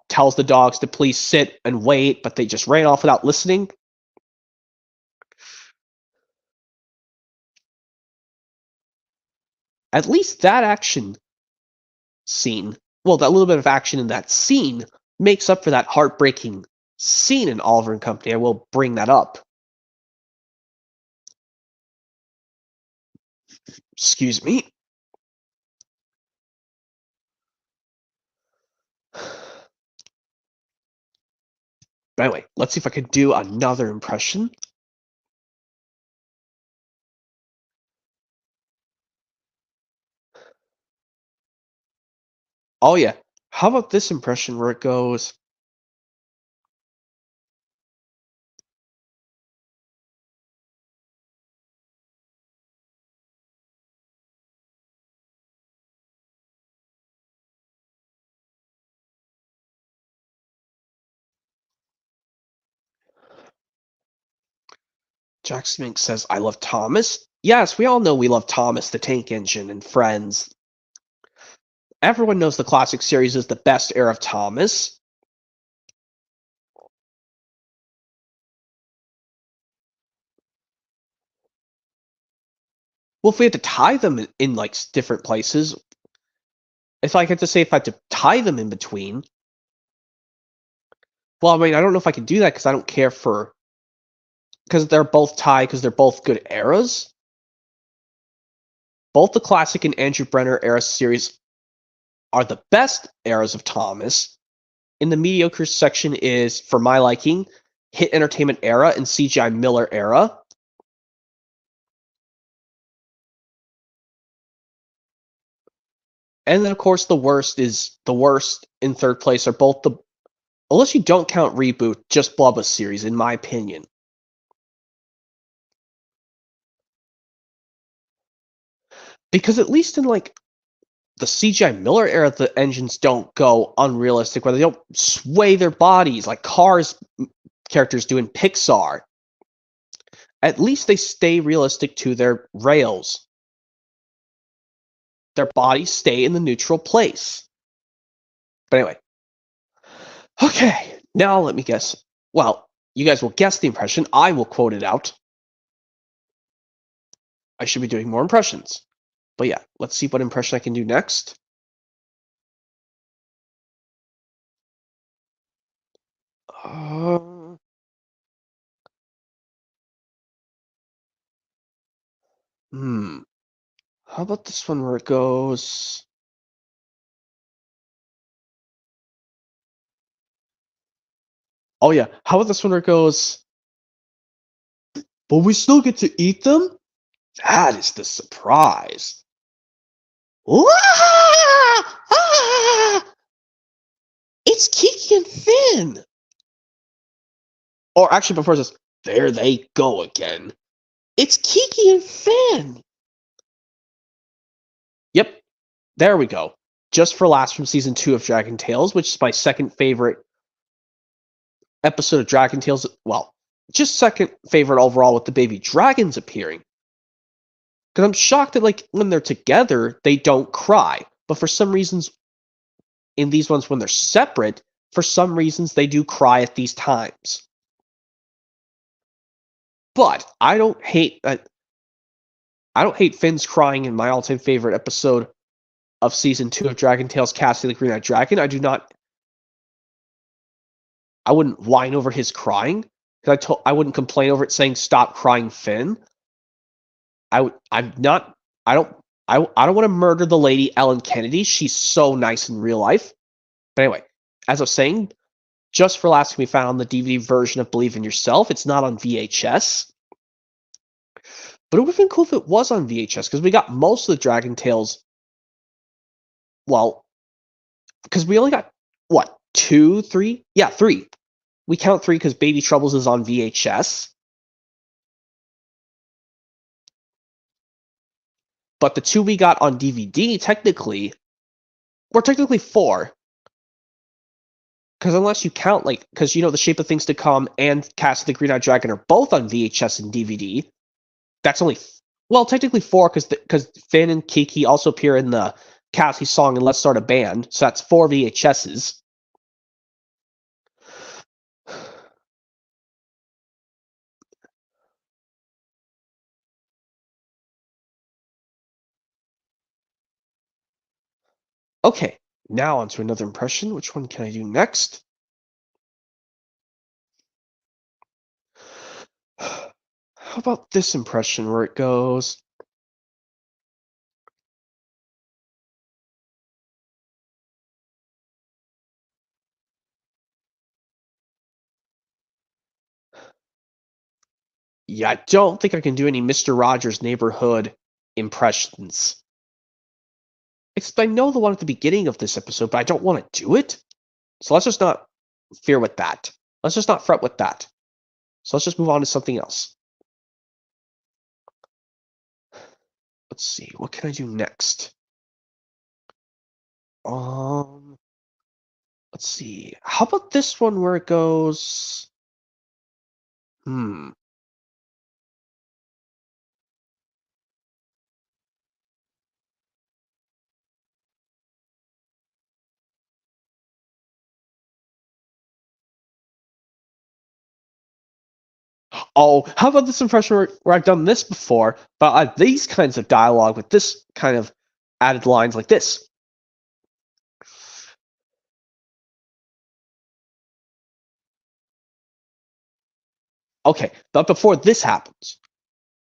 tells the dogs to please sit and wait, but they just ran off without listening. At least that action scene, well, that little bit of action in that scene makes up for that heartbreaking scene in Oliver and Company. I will bring that up. Excuse me. But anyway, let's see if I can do another impression. Oh yeah. How about this impression where it goes, Jack Spinks says, I love Thomas. Yes, we all know we love Thomas the Tank Engine and Friends. Everyone knows the classic series is the best era of Thomas. Well, if we had to tie them in like different places, if I had to say if I had to tie them in between, well, I mean, I don't know if I can do that because I don't care for because they're both tied because they're both good eras. Both the classic and Andrew Brenner era series are the best eras of Thomas. In the mediocre section is, for my liking, Hit Entertainment era and CGI Miller era. And then, of course, the worst in third place are both the, unless you don't count Reboot, just Bubba series, in my opinion. Because at least in like the CGI Miller era, the engines don't go unrealistic, where they don't sway their bodies like Cars characters do in Pixar. At least they stay realistic to their rails. Their bodies stay in the neutral place. But anyway. Okay, now let me guess. Well, you guys will guess the impression. I will quote it out. I should be doing more impressions. But yeah, let's see what impression I can do next. Uh, hmm. How about this one where it goes? Oh yeah, how about this one where it goes? But we still get to eat them? That is the surprise. Ah! Ah! It's Kiki and Finn! Or actually, before this, there they go again. It's Kiki and Finn! Yep, there we go. Just for last from season 2 of Dragon Tales, which is my second favorite episode of Dragon Tales. Well, just second favorite overall with the baby dragons appearing. Because I'm shocked that like when they're together, they don't cry. But for some reasons, in these ones when they're separate, for some reasons they do cry at these times. But I don't hate Finn's crying in my all-time favorite episode of season 2 of Dragon Tales, Cassie the Green-Eyed Dragon. I wouldn't whine over his crying. I wouldn't complain over it saying stop crying, Finn. I'm not I don't want to murder the lady Ellen Kennedy. She's so nice in real life. But anyway, as I was saying, Just for Laughs can be found on the DVD version of Believe in Yourself. It's not on VHS. But it would have been cool if it was on VHS, because we got most of the Dragon Tales. Well, because we only got, what, 2, 3? Yeah, 3. We count 3 because Baby Troubles is on VHS. But the 2 we got on DVD, technically, were technically 4. Because unless you count, like, because The Shape of Things to Come and Cast of the Green-Eyed Dragon are both on VHS and DVD. That's only, well, technically 4, because Finn and Kiki also appear in the Cassie song and Let's Start a Band. So that's 4 VHSs. Okay, now on to another impression. Which one can I do next? How about this impression where it goes? Yeah, I don't think I can do any Mr. Rogers' Neighborhood impressions. Except I know the one at the beginning of this episode, but I don't want to do it. So let's just not fear with that. Let's just not fret with that. So let's just move on to something else. Let's see, what can I do next? Let's see. How about this one where it goes? Hmm. Oh, how about this impression where I've done this before, but I have these kinds of dialogue with this kind of added lines like this. Okay, but before this happens.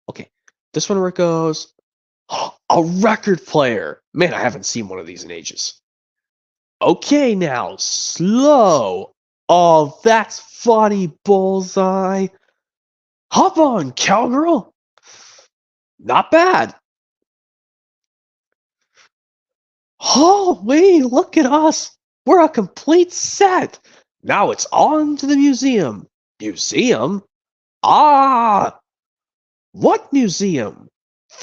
Okay, this one where it goes, a record player. Man, I haven't seen one of these in ages. Okay, now, slow. Oh, that's funny, Bullseye. Hop on, cowgirl. Not bad. Oh, wait, look at us. We're a complete set. Now it's on to the museum. Museum? Ah! What museum?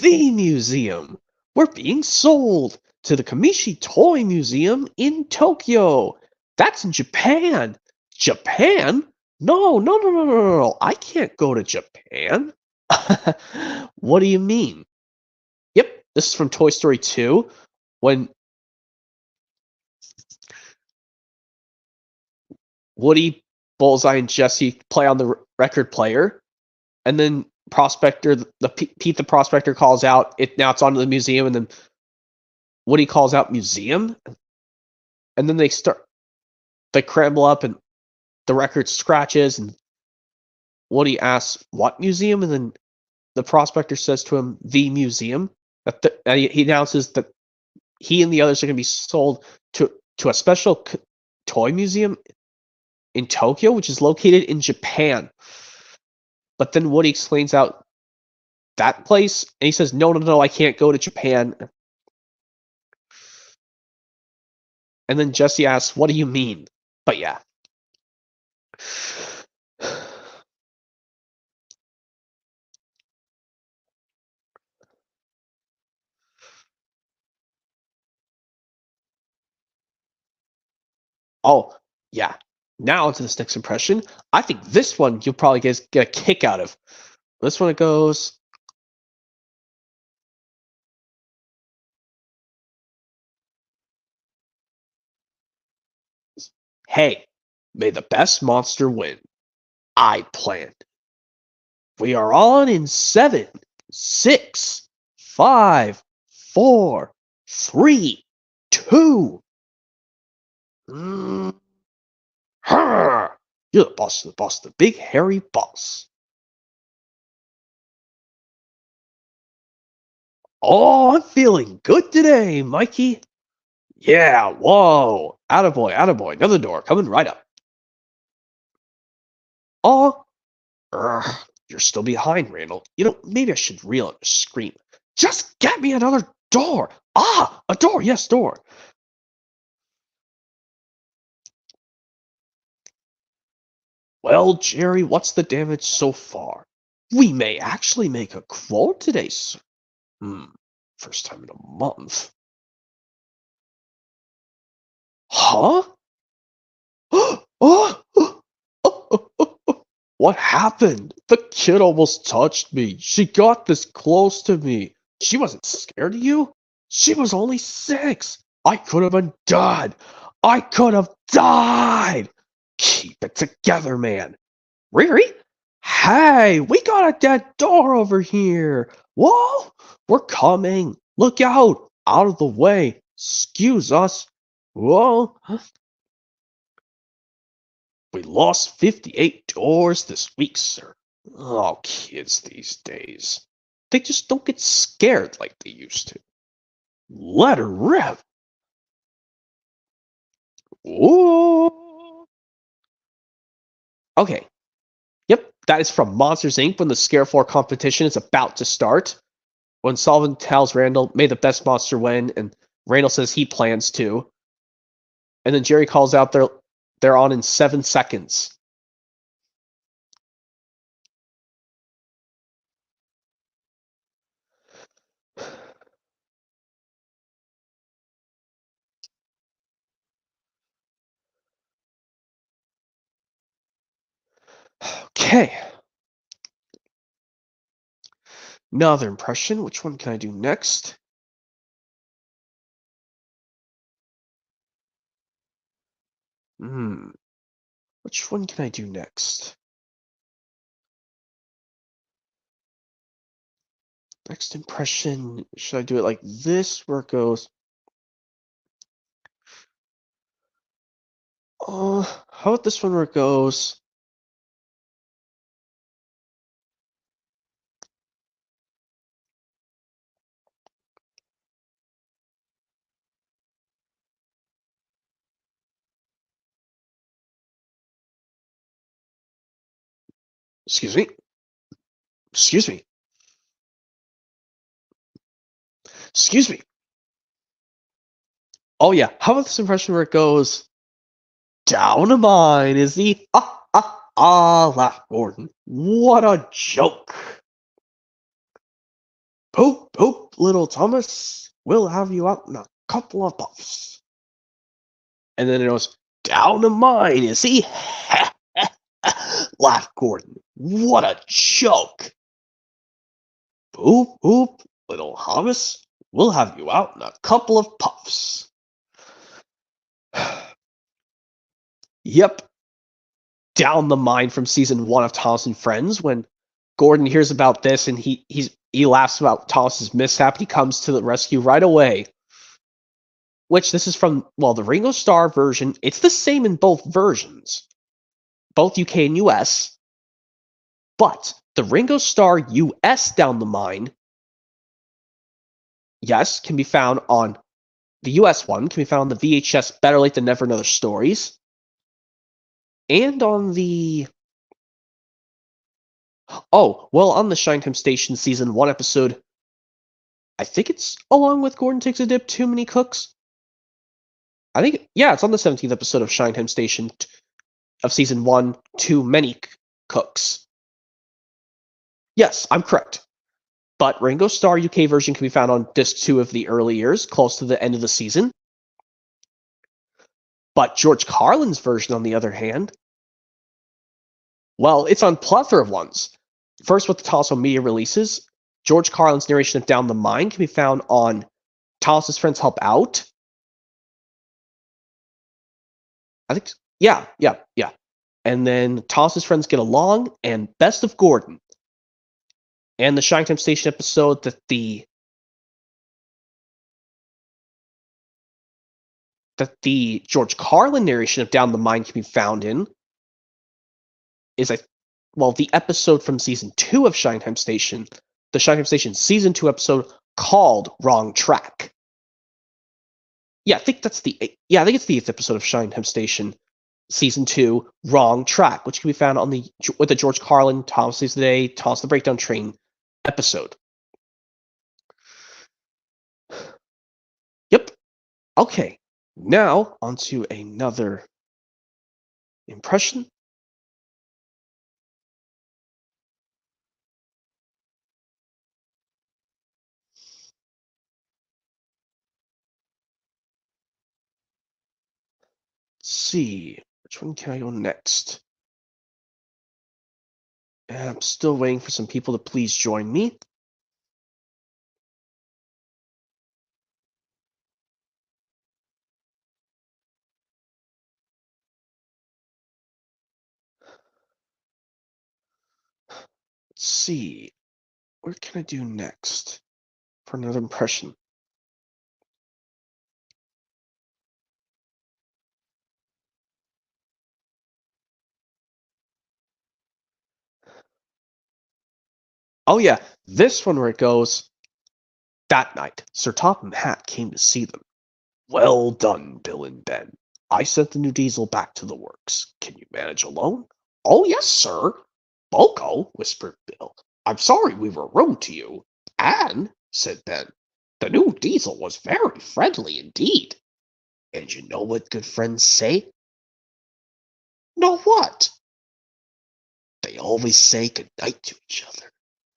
The museum. We're being sold to the Kamishi Toy Museum in Tokyo. That's in Japan. Japan? No, no, no, no, no, no, no. I can't go to Japan. What do you mean? Yep, this is from Toy Story 2 when Woody, Bullseye, and Jesse play on the record player, and then Prospector, Pete the Prospector calls out. Now it's on to the museum, and then Woody calls out museum, and then they crumble up, and the record scratches, and Woody asks, "What museum?" And then the Prospector says to him, "The museum." He announces that he and the others are going to be sold to a special toy museum in Tokyo, which is located in Japan. But then Woody explains out that place, and he says, "No, no, no, I can't go to Japan." And then Jesse asks, "What do you mean?" But yeah. Oh, yeah. Now to this next impression. I think this one you'll probably get a kick out of. This one it goes. Hey, may the best monster win. I planned. We are on in 7, 6, 5, 4, 3, 2. Mm, You're the boss, the big hairy boss. Oh, I'm feeling good today, Mikey. Yeah, whoa. Attaboy, attaboy. Another door coming right up. Oh, you're still behind, Randall. Maybe I should reel and scream. Just get me another door. Ah, a door. Yes, door. Well, Jerry, what's the damage so far? We may actually make a quote today, sir. First time in a month. Huh? Oh, what happened? The kid almost touched me. She got this close to me. She wasn't scared of you? She was only 6. I could have been dead. I could have died. Keep it together, man. Riri? Hey, we got a dead door over here. Whoa, we're coming. Look out. Out of the way. Excuse us. Whoa. We lost 58 doors this week, sir. Oh, kids these days. They just don't get scared like they used to. Let her rip. Whoa. Okay. Yep, that is from Monsters Inc. when the Scare 4 competition is about to start. When Sullivan tells Randall, may the best monster win, and Randall says he plans to. And then Jerry calls out they're on in 7 seconds. Okay. Another impression. Which one can I do next? Which one can I do next? Next impression. Should I do it like this, where it goes? How about this one where it goes? Excuse me. Excuse me. Excuse me. Oh yeah. How about this impression where it goes? Down a mine is the laugh Gordon. What a joke. Poop, poop, little Thomas. We'll have you out in a couple of puffs. And then it goes, down a mine is he? Laugh Gordon. What a joke. Poop, poop, little Thomas. We'll have you out in a couple of puffs. Yep. Down the mine from season 1 of Thomas and Friends when Gordon hears about this and he laughs about Thomas's mishap. He comes to the rescue right away. Which this is from, well, the Ringo Starr version. It's the same in both versions, both UK and US. But the Ringo Starr US Down the Mine, yes, can be found on the US one, can be found on the VHS Better Late Than Never Another Stories. And on the on the Shinetime Station season 1 episode, I think it's along with Gordon Takes a Dip, Too Many Cooks. I think, yeah, it's on the 17th episode of Shinetime Station of season 1, Too Many Cooks. Yes, I'm correct. But Ringo Starr UK version can be found on disc 2 of the early years, close to the end of the season. But George Carlin's version, on the other hand, well, it's on plethora of ones. First, with the Tosso Media releases, George Carlin's narration of Down the Mine can be found on Thomas's Friends Help Out. I think, yeah. And then Thomas's Friends Get Along and Best of Gordon. And the Shinetime Station episode that the George Carlin narration of Down the Mine can be found in is the episode from season 2 of Shinetime Station, the Shinetime Station season 2 episode called Wrong Track. Yeah, I think it's the 8th episode of Shinetime Station season 2, Wrong Track, which can be found on with the George Carlin Thomas Saves the Day, Thomas the Breakdown Train episode. Yep. Okay. Now onto another impression. Let's see, which one can I go next? And I'm still waiting for some people to please join me. Let's see, what can I do next for another impression? Oh yeah, this one where it goes, that night, Sir Topham Hatt came to see them. Well done, Bill and Ben. I sent the new diesel back to the works. Can you manage alone? Oh yes, sir. Boko, whispered Bill. I'm sorry we were rude to you. And, said Ben, the new diesel was very friendly indeed. And you know what good friends say? Know what? They always say good night to each other.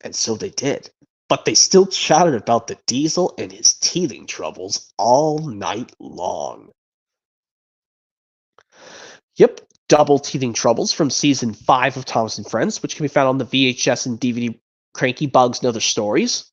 And so they did. But they still chatted about the diesel and his teething troubles all night long. Yep, double teething troubles from season 5 of Thomas and Friends, which can be found on the VHS and DVD Cranky Bugs and Other Stories.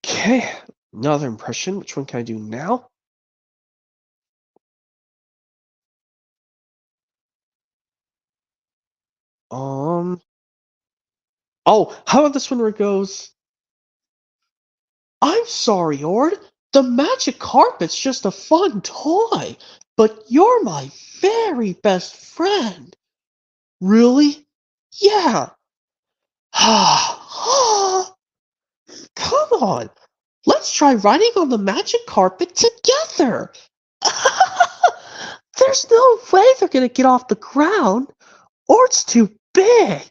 Okay, another impression. Which one can I do now? Um. Oh, how about this one where it goes? I'm sorry, Ord. The magic carpet's just a fun toy, but you're my very best friend. Really? Yeah. Come on. Let's try riding on the magic carpet together. There's no way they're gonna get off the ground, or it's too big.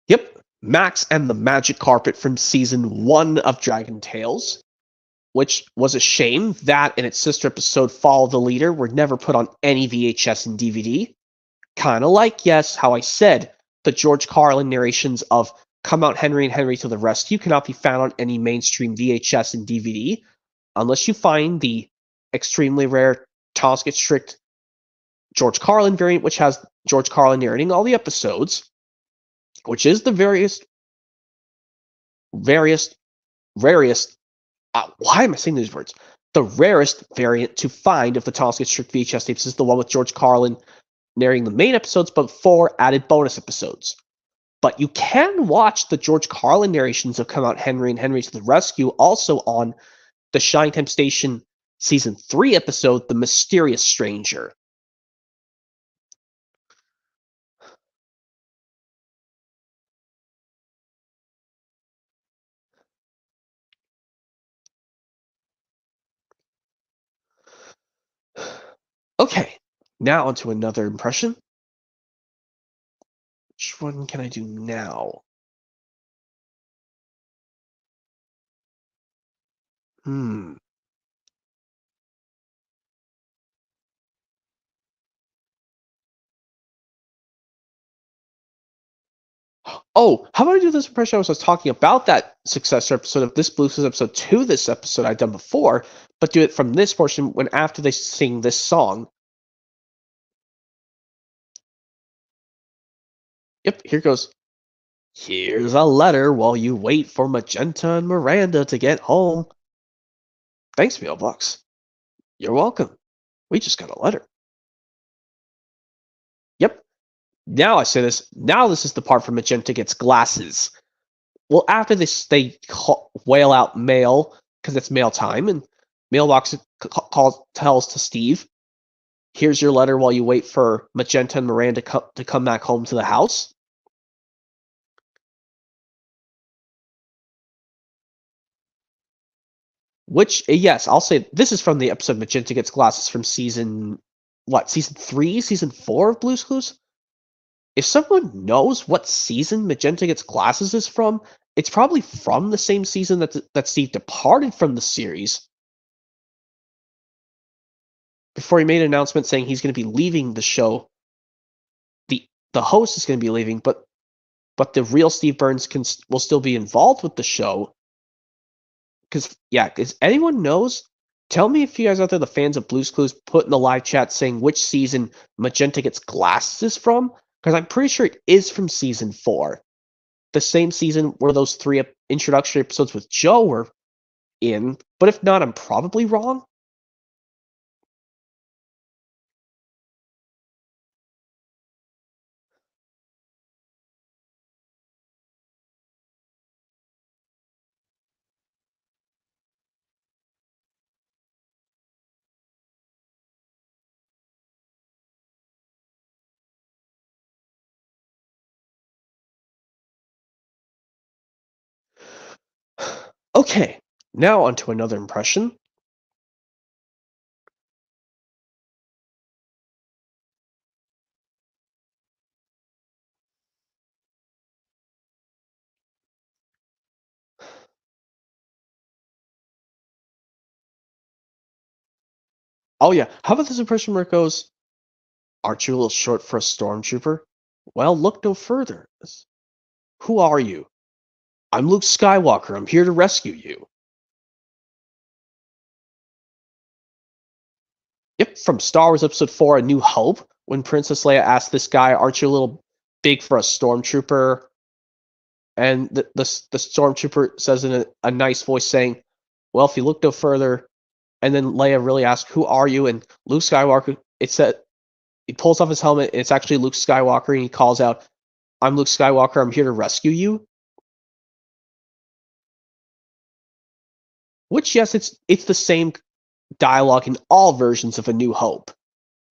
Yep, Max and the Magic Carpet from season 1 of Dragon Tales, which was a shame. That and its sister episode Follow the Leader were never put on any VHS and DVD. Kind of like, yes, how I said, the George Carlin narrations of Come Out Henry and Henry to the Rescue cannot be found on any mainstream VHS and DVD unless you find the extremely rare Thomas Gets Strict George Carlin variant, which has George Carlin narrating all the episodes, which is the various, rarest. Why am I saying these words? The rarest variant to find of the Thomas Gets Strict VHS tapes is the one with George Carlin narrating the main episodes, but 4 added bonus episodes. But you can watch the George Carlin narrations of Come Out Henry and Henry to the Rescue also on the Shine Time Station Season 3 episode, The Mysterious Stranger. Okay, now onto another impression. Which one can I do now? Hmm. Oh, how about I do this impression I was talking about that successor episode of this Blues episode to this episode I'd done before, but do it from this portion when after they sing this song. Yep, here goes. Here's a letter while you wait for Magenta and Miranda to get home. Thanks, Mailbox. You're welcome. We just got a letter. Yep. Now I say this. Now this is the part where Magenta gets glasses. Well, after this, they wail out mail because it's mail time, and Mailbox tells to Steve, "Here's your letter while you wait for Magenta and Miranda to come back home to the house." Which, yes, I'll say this is from the episode Magenta Gets Glasses from season 3, season 4 of Blue's Clues? If someone knows what season Magenta Gets Glasses is from, it's probably from the same season that Steve departed from the series before he made an announcement saying he's going to be leaving the show. The host is going to be leaving, but the real Steve Burns will still be involved with the show. Because anyone knows, tell me if you guys out there, the fans of Blue's Clues, put in the live chat saying which season Magenta Gets Glasses is from, because I'm pretty sure it is from season 4. The same season where those 3 introductory episodes with Joe were in, but if not, I'm probably wrong. Okay, now onto another impression. Oh yeah, how about this impression where it goes, "Aren't you a little short for a stormtrooper?" Well, look no further. Who are you? I'm Luke Skywalker. I'm here to rescue you. Yep, from Star Wars Episode 4, A New Hope, when Princess Leia asked this guy, "Aren't you a little big for a stormtrooper?" And the stormtrooper says in a nice voice, saying, "Well, if you look no further," and then Leia really asks, "Who are you?" And Luke Skywalker, it said, he pulls off his helmet, and it's actually Luke Skywalker, and he calls out, "I'm Luke Skywalker. I'm here to rescue you." Which, yes, it's the same dialogue in all versions of A New Hope.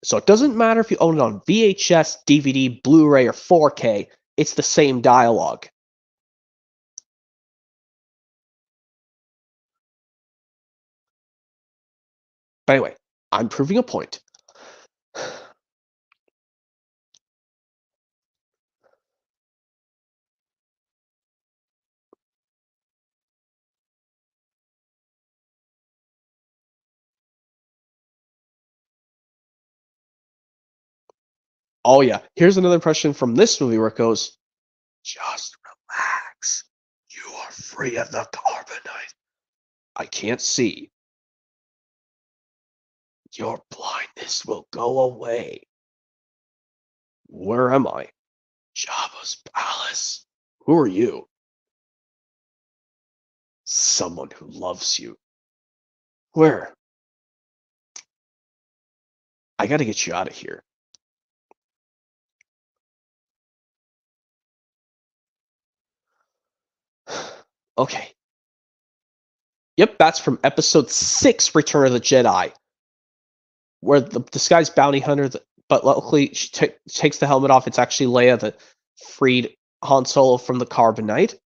So it doesn't matter if you own it on VHS, DVD, Blu-ray, or 4K. It's the same dialogue. But anyway, I'm proving a point. Oh yeah, here's another impression from this movie where it goes, "Just relax. You are free of the carbonite. I can't see. Your blindness will go away." Where am I? Jabba's palace. Who are you? Someone who loves you. Where? I gotta get you out of here. Okay. Yep, that's from Episode 6, Return of the Jedi, where the disguised bounty hunter, but luckily she takes the helmet off. It's actually Leia that freed Han Solo from the carbonite.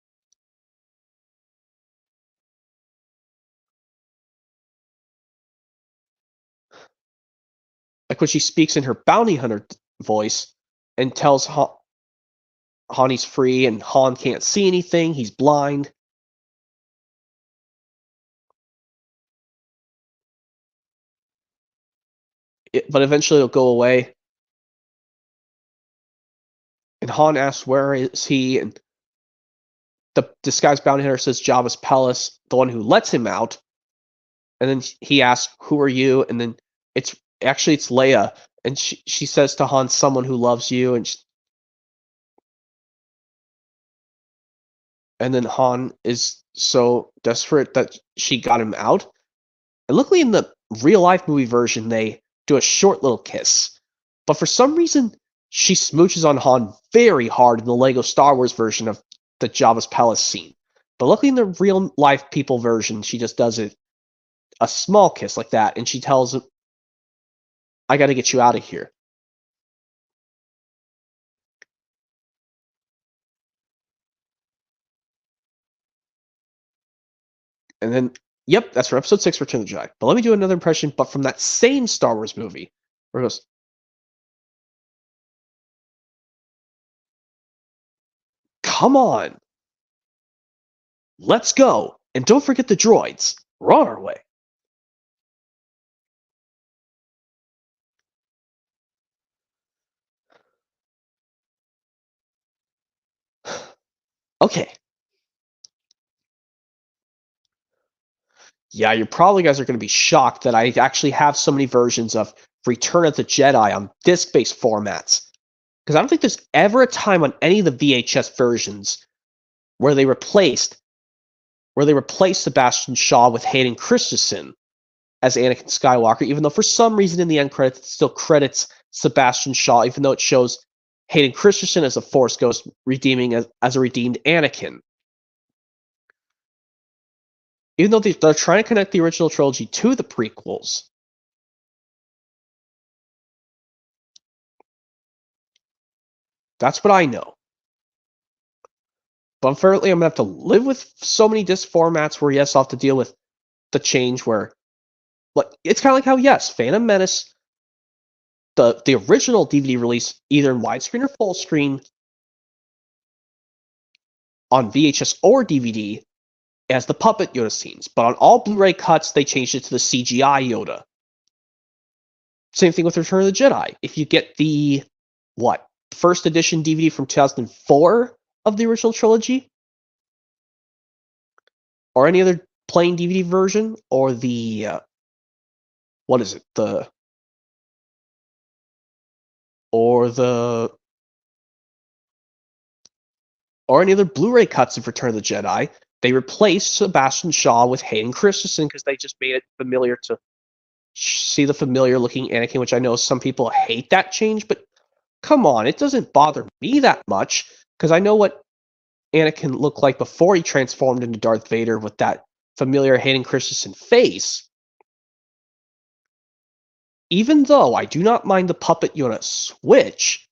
Like when she speaks in her bounty hunter voice and tells Han he's free and Han can't see anything, he's blind. But eventually it'll go away. And Han asks, "Where is he?" And the disguised bounty hunter says, "Jabba's palace," the one who lets him out. And then he asks, "Who are you?" And then it's actually it's Leia, and she says to Han, "Someone who loves you." And then Han is so desperate that she got him out. And luckily, in the real life movie version, they do a short little kiss. But for some reason, she smooches on Han very hard in the Lego Star Wars version of the Jabba's palace scene. But luckily, in the real life people version, she just does it a small kiss like that, and she tells him, "I got to get you out of here." And then, yep, that's from Episode 6, Return of the Jedi. But let me do another impression, but from that same Star Wars movie, where it goes, "Come on, let's go. And don't forget the droids. We're on our way." Okay. Yeah, you probably guys are going to be shocked that I actually have so many versions of Return of the Jedi on disc-based formats. Because I don't think there's ever a time on any of the VHS versions where they replaced Sebastian Shaw with Hayden Christensen as Anakin Skywalker, even though for some reason in the end credits it still credits Sebastian Shaw, even though it shows Hayden Christensen as a Force Ghost redeeming as a redeemed Anakin. Even though they're trying to connect the original trilogy to the prequels. That's what I know. But unfortunately, I'm gonna have to live with so many disc formats where yes, I'll have to deal with the change where, like, it's kind of like how yes, Phantom Menace, the original DVD release, either in widescreen or full screen on VHS or DVD, as the puppet Yoda scenes, but on all Blu-ray cuts, they changed it to the CGI Yoda. Same thing with Return of the Jedi. If you get the first edition DVD from 2004 of the original trilogy, or any other plain DVD version, or the what is it? Or any other Blu-ray cuts of Return of the Jedi, they replaced Sebastian Shaw with Hayden Christensen because they just made it familiar to see the familiar looking Anakin, which I know some people hate that change, but come on, it doesn't bother me that much because I know what Anakin looked like before he transformed into Darth Vader with that familiar Hayden Christensen face. Even though I do not mind the puppet Yoda switch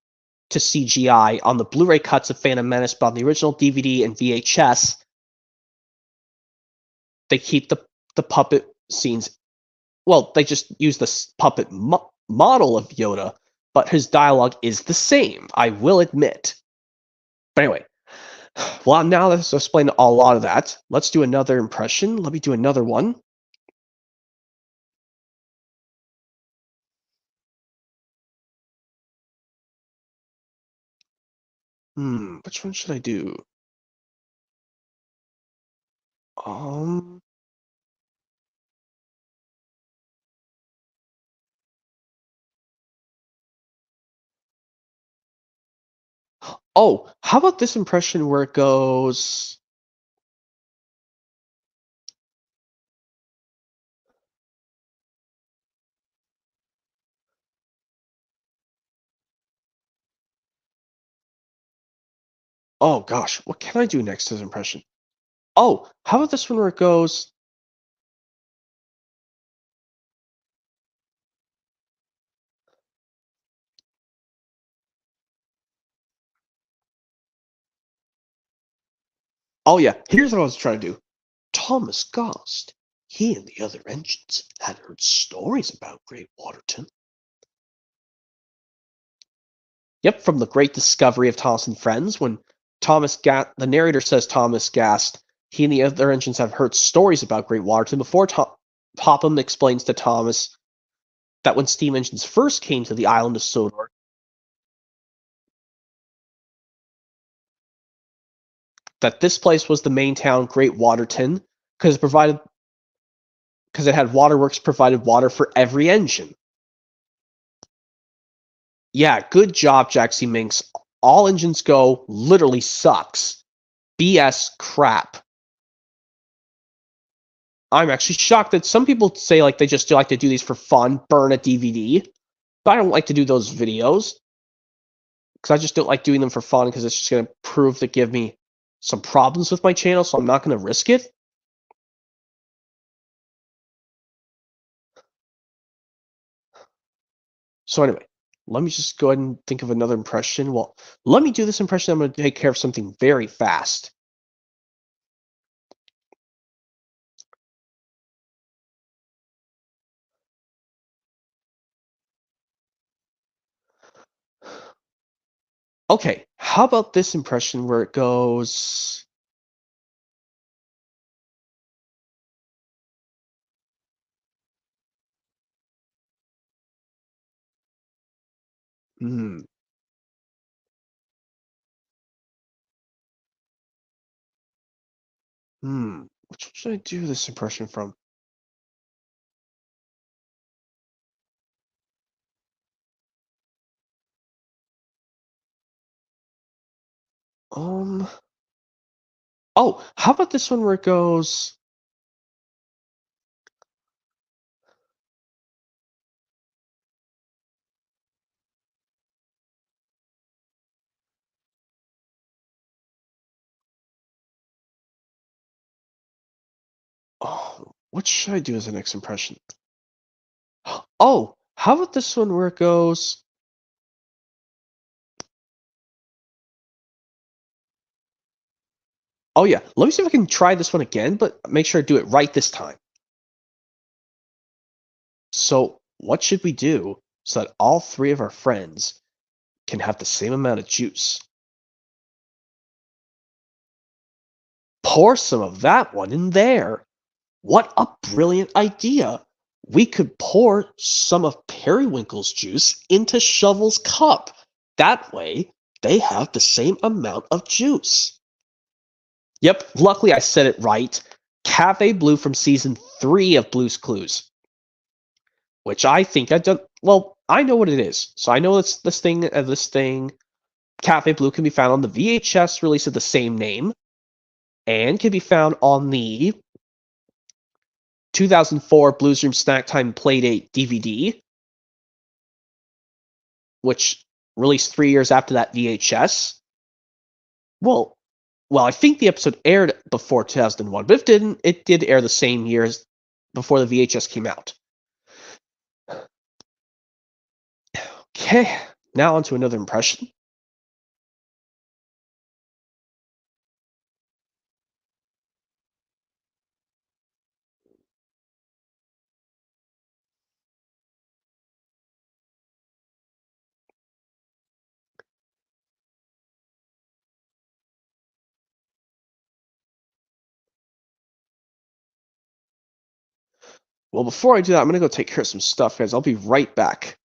to CGI on the Blu-ray cuts of Phantom Menace, but on the original DVD and VHS, they keep the puppet scenes. Well, they just use the puppet model of Yoda, but his dialogue is the same, I will admit. But anyway, well, now that's explained a lot of that. Let's do another impression. Let me do another one. Which one should I do? Um. Oh, how about this impression where it goes? Oh gosh, what can I do next to this impression? Oh, how about this one where it goes? Oh yeah, here's what I was trying to do. Thomas Gost. He and the other engines had heard stories about Great Waterton. Yep, from the Great Discovery of Thomas and Friends, when the narrator says Thomas Gast, he and the other engines have heard stories about Great Waterton before Topham explains to Thomas that when steam engines first came to the island of Sodor, that this place was the main town, Great Waterton, because it had waterworks provided water for every engine. Yeah, good job, Jaxie Minx. All engines go literally sucks. BS crap. I'm actually shocked that some people say like they just like to do these for fun, burn a DVD. But I don't like to do those videos because I just don't like doing them for fun because it's just going to prove to give me some problems with my channel, so I'm not going to risk it. So anyway, let me just go ahead and think of another impression. Well, let me do this impression. I'm going to take care of something very fast. Okay, how about this impression where it goes? Hmm. Which one should I do this impression from? Um. Oh, how about this one where it goes? Oh, what should I do as the next impression? Oh, how about this one where it goes? Oh yeah, let me see if I can try this one again, but make sure I do it right this time. So, what should we do so that all three of our friends can have the same amount of juice? Pour some of that one in there. What a brilliant idea! We could pour some of Periwinkle's juice into Shovel's cup. That way, they have the same amount of juice. Yep, luckily I said it right. Cafe Blue from season 3 of Blue's Clues, which I think I done. Well, I know what it is, so I know it's this thing. This thing, Cafe Blue, can be found on the VHS release of the same name, and can be found on the 2004 Blues Room Snack Time Playdate DVD, which released 3 years after that VHS. Well, I think the episode aired before 2001, but if it didn't, it did air the same years before the VHS came out. Okay, now on to another impression. Well, before I do that, I'm gonna go take care of some stuff, guys. I'll be right back.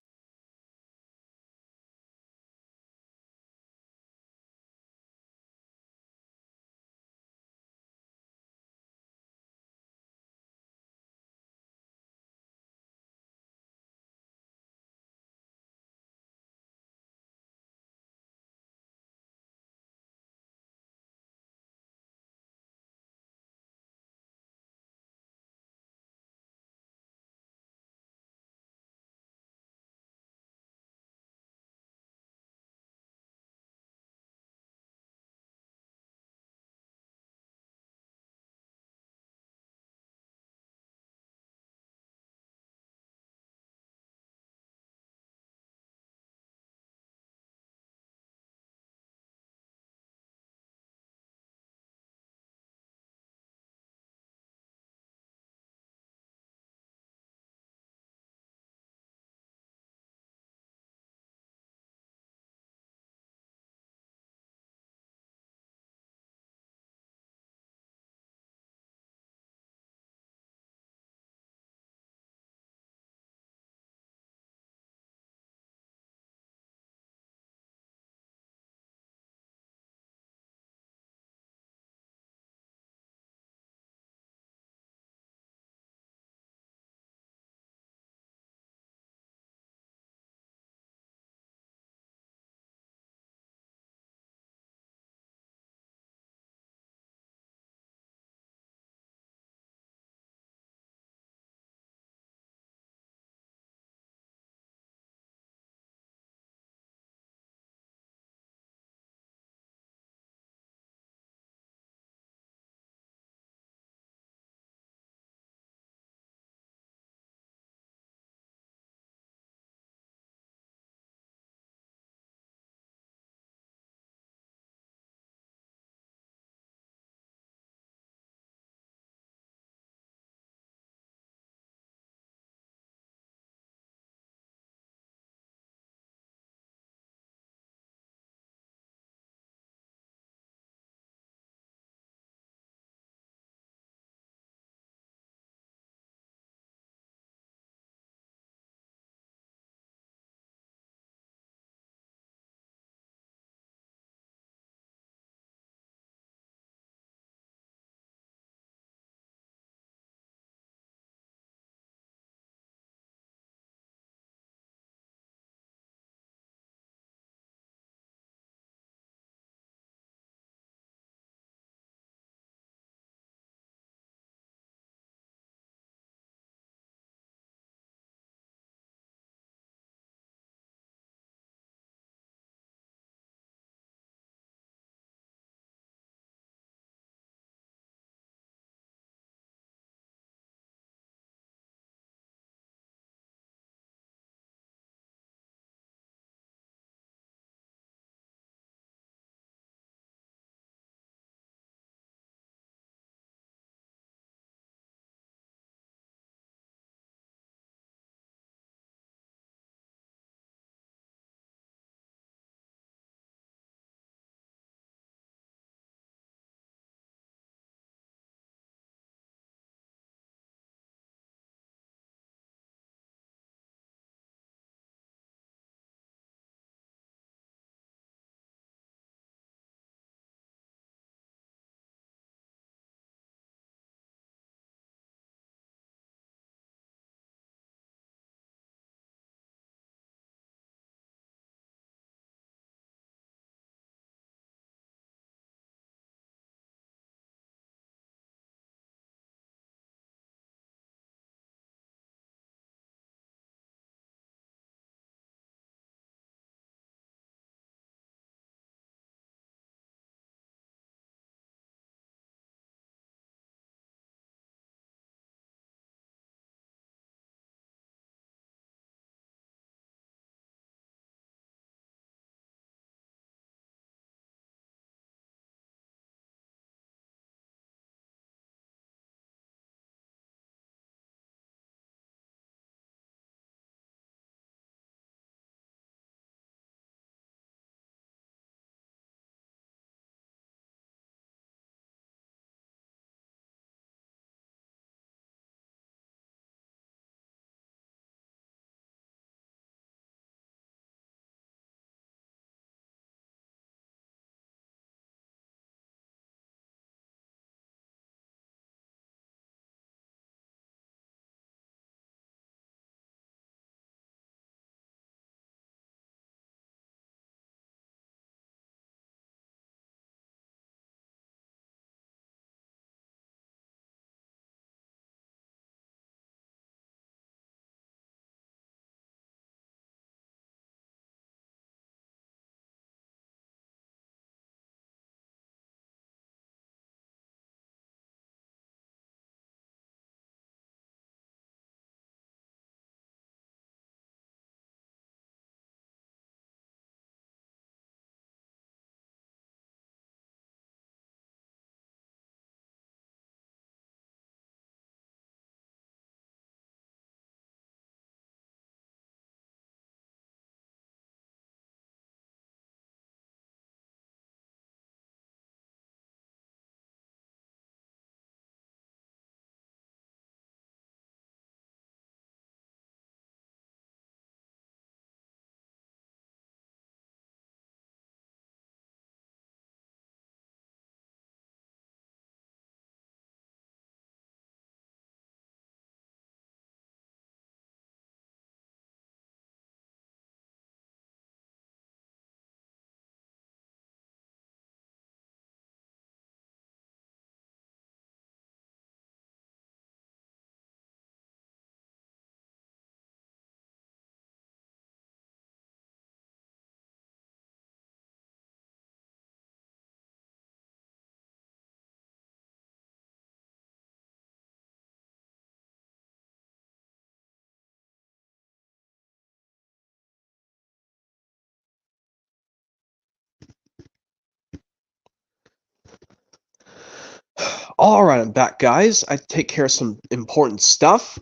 Alright, I'm back, guys. I take care of some important stuff.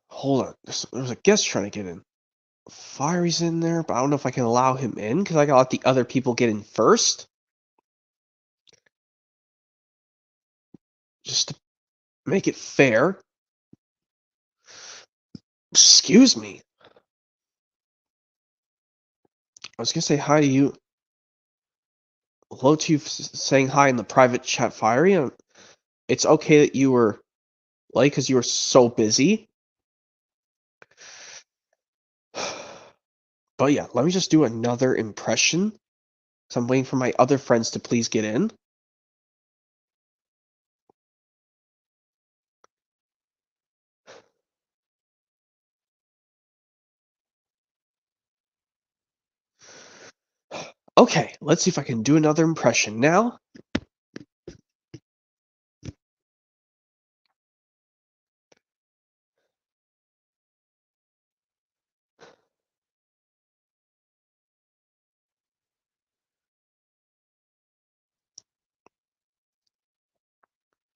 Hold on. There's a guest trying to get in. Fiery's in there, but I don't know if I can allow him in, because I gotta let the other people get in first. Just to make it fair. Excuse me. I was gonna say hi to you. Hello to you saying hi in the private chat, Fiery. It's okay that you were late because you were so busy. But yeah, let me just do another impression. So I'm waiting for my other friends to please get in. Okay, let's see if I can do another impression now.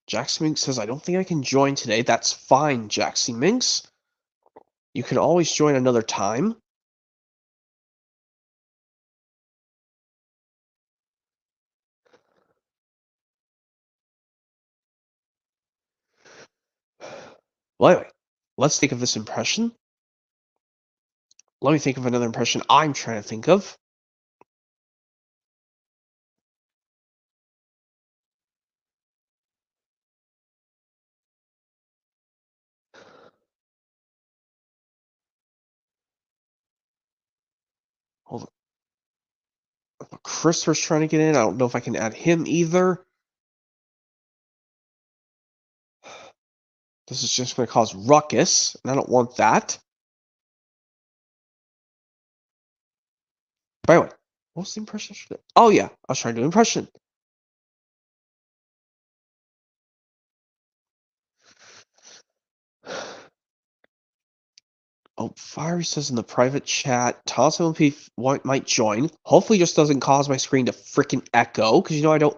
Jaxie Minx says, I don't think I can join today. That's fine, Jaxie Minx. You can always join another time. Well, anyway, let's think of this impression. Let me think of another impression I'm trying to think of. Hold on. Christopher's trying to get in. I don't know if I can add him either. This is just going to cause ruckus, and I don't want that. By the way, what was the impression I should do? Oh, yeah, I was trying to do an impression. Oh, Fiery says in the private chat, Toss MP might join. Hopefully, just doesn't cause my screen to freaking echo, because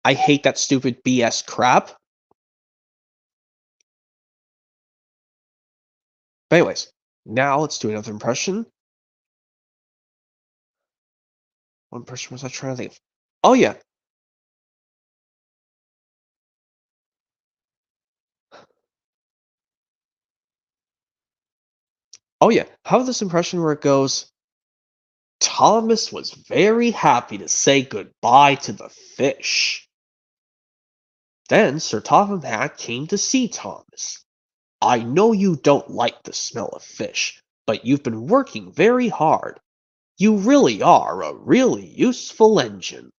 I hate that stupid BS crap. But anyways, now let's do another impression. What impression was I trying to think of? Oh, yeah. Oh, yeah. How about this impression where it goes, Thomas was very happy to say goodbye to the fish. Then Sir Topham Hatt came to see Thomas. I know you don't like the smell of fish, but you've been working very hard. You really are a really useful engine.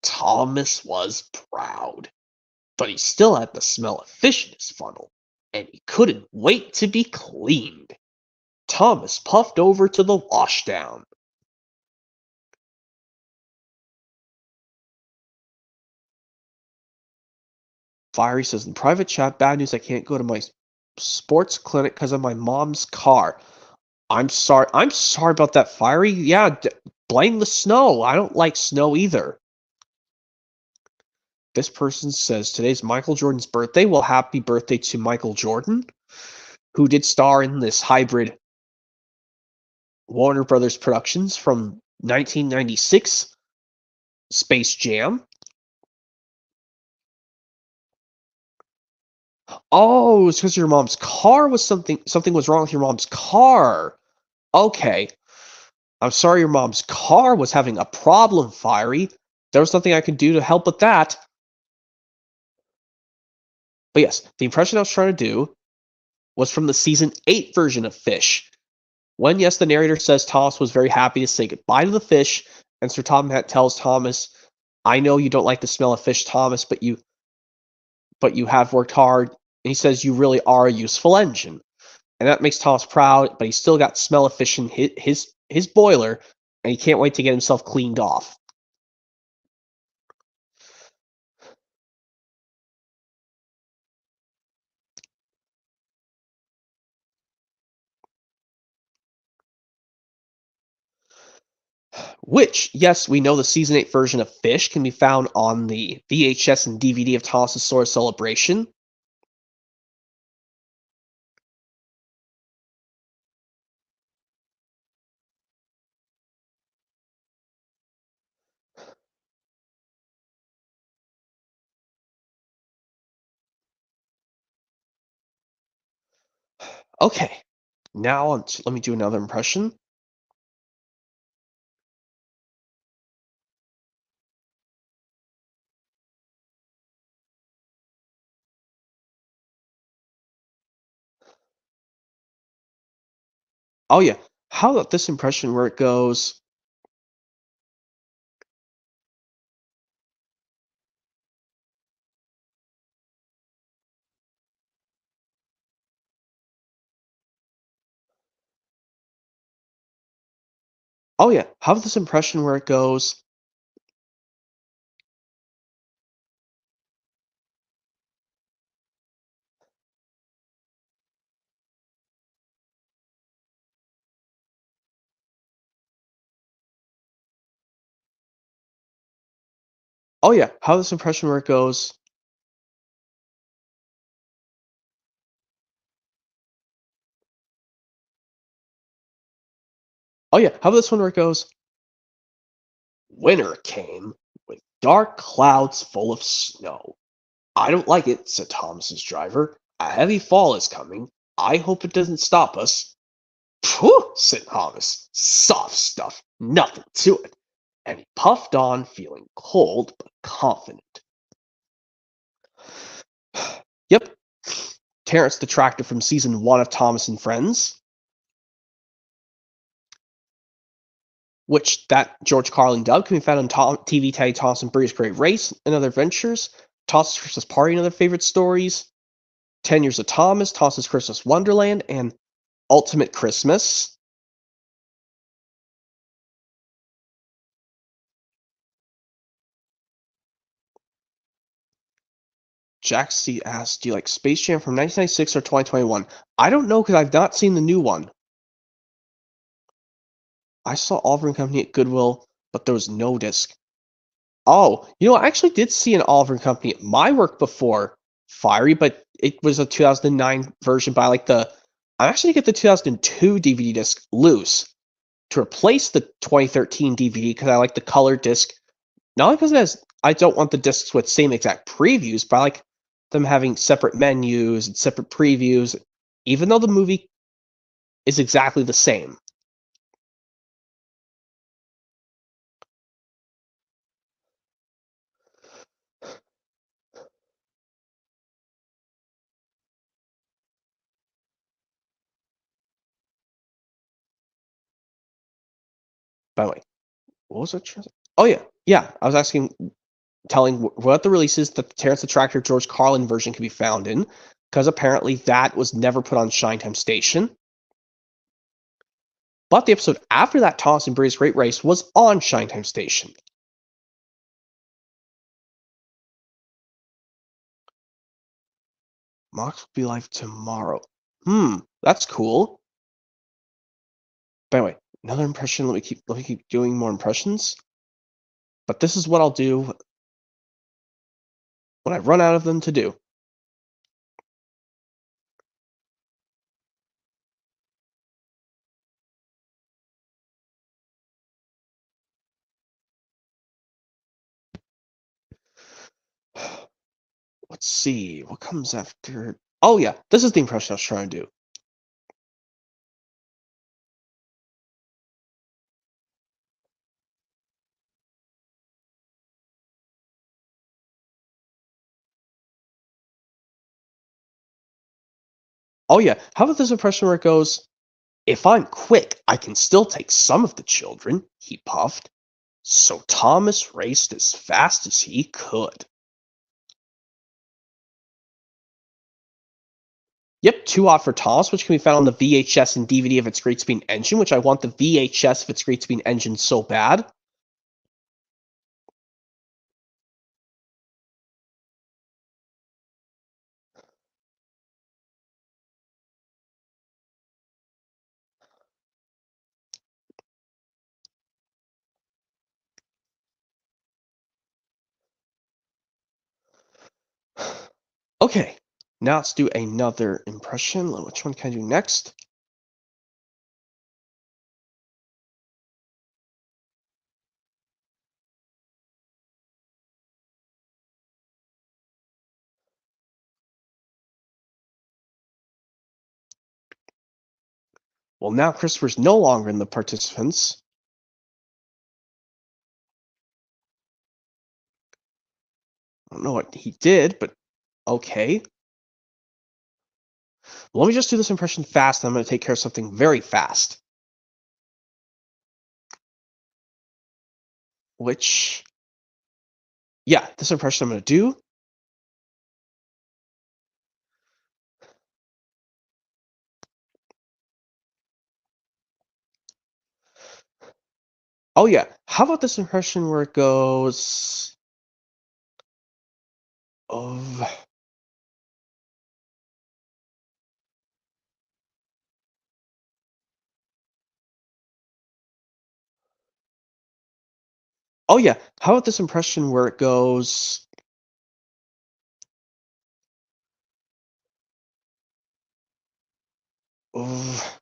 Thomas was proud, but he still had the smell of fish in his funnel, and he couldn't wait to be cleaned. Thomas puffed over to the washdown. Fiery says in private chat, bad news, I can't go to my sports clinic because of my mom's car. I'm sorry. I'm sorry about that, Fiery. Yeah, blame the snow. I don't like snow either. This person says today's Michael Jordan's birthday. Well, happy birthday to Michael Jordan, who did star in this hybrid Warner Brothers Productions from 1996, Space Jam. Oh, it's because your mom's car was something was wrong with your mom's car. Okay. I'm sorry your mom's car was having a problem, Fiery. There was nothing I could do to help with that. But yes, the impression I was trying to do was from the season 8 version of Fish. When, yes, the narrator says Thomas was very happy to say goodbye to the fish, and Sir Tom tells Thomas, I know you don't like the smell of fish, Thomas, but you have worked hard. And he says you really are a useful engine. And that makes Thomas proud, but he's still got smell of fish in his boiler, and he can't wait to get himself cleaned off. Which, yes, we know the season 8 version of Fish can be found on the VHS and DVD of Thomas's Solar Celebration. Okay, now let me do another impression. Oh yeah, how about this impression where it goes, oh yeah, how about this impression where it goes, oh yeah, how about this impression where it goes, oh yeah, how about this one where it goes, winter came with dark clouds full of snow. I don't like it, said Thomas's driver. A heavy fall is coming. I hope it doesn't stop us. Phew, said Thomas. Soft stuff. Nothing to it. And he puffed on, feeling cold but confident. Yep, Terrence the Tractor from season 1 of Thomas and Friends, which that George Carlin dub can be found on TV Teddy Thomas and Bree's Great Race and Other Adventures, Thomas's Christmas Party and Other Favorite Stories, 10 Years of Thomas, Thomas's Christmas Wonderland, and Ultimate Christmas. Jack C asked, "Do you like Space Jam from 1996 or 2021?" I don't know because I've not seen the new one. I saw Oliver and Company at Goodwill, but there was no disc. Oh, I actually did see an Oliver and Company at my work before Fiery, but it was a 2009 version by like the. I'm actually gonna get the 2002 DVD disc loose to replace the 2013 DVD because I like the color disc. Not only because it has, I don't want the discs with same exact previews, but I like them having separate menus and separate previews, even though the movie is exactly the same. By the way, what was it? Oh yeah, yeah. I was asking, telling what the releases that the Terrence the Tractor George Carlin version can be found in, because apparently that was never put on Shinetime Station. But the episode after that, Thomas and Bree's Great Race, was on Shinetime Station. Mox will be live tomorrow. That's cool. By the way, another impression. Let me keep doing more impressions. But this is what I'll do when I run out of them to do. Let's see what comes after. Oh yeah, this is the impression I was trying to do. Oh yeah, how about this impression where it goes, "If I'm quick, I can still take some of the children," he puffed. So Thomas raced as fast as he could. Yep, Too Hot for Thomas, which can be found on the VHS and DVD of Its Great Speed Engine, which I want the VHS of Its Great Speed Engine so bad. Okay, now let's do another impression. Which one can I do next? Well, now Christopher's no longer in the participants. I don't know what he did, but okay. Let me just do this impression fast, and I'm going to take care of something very fast. Which, yeah, this impression I'm going to do. Oh, yeah. How about this impression where it goes of. Oh, yeah. How about this impression where it goes of.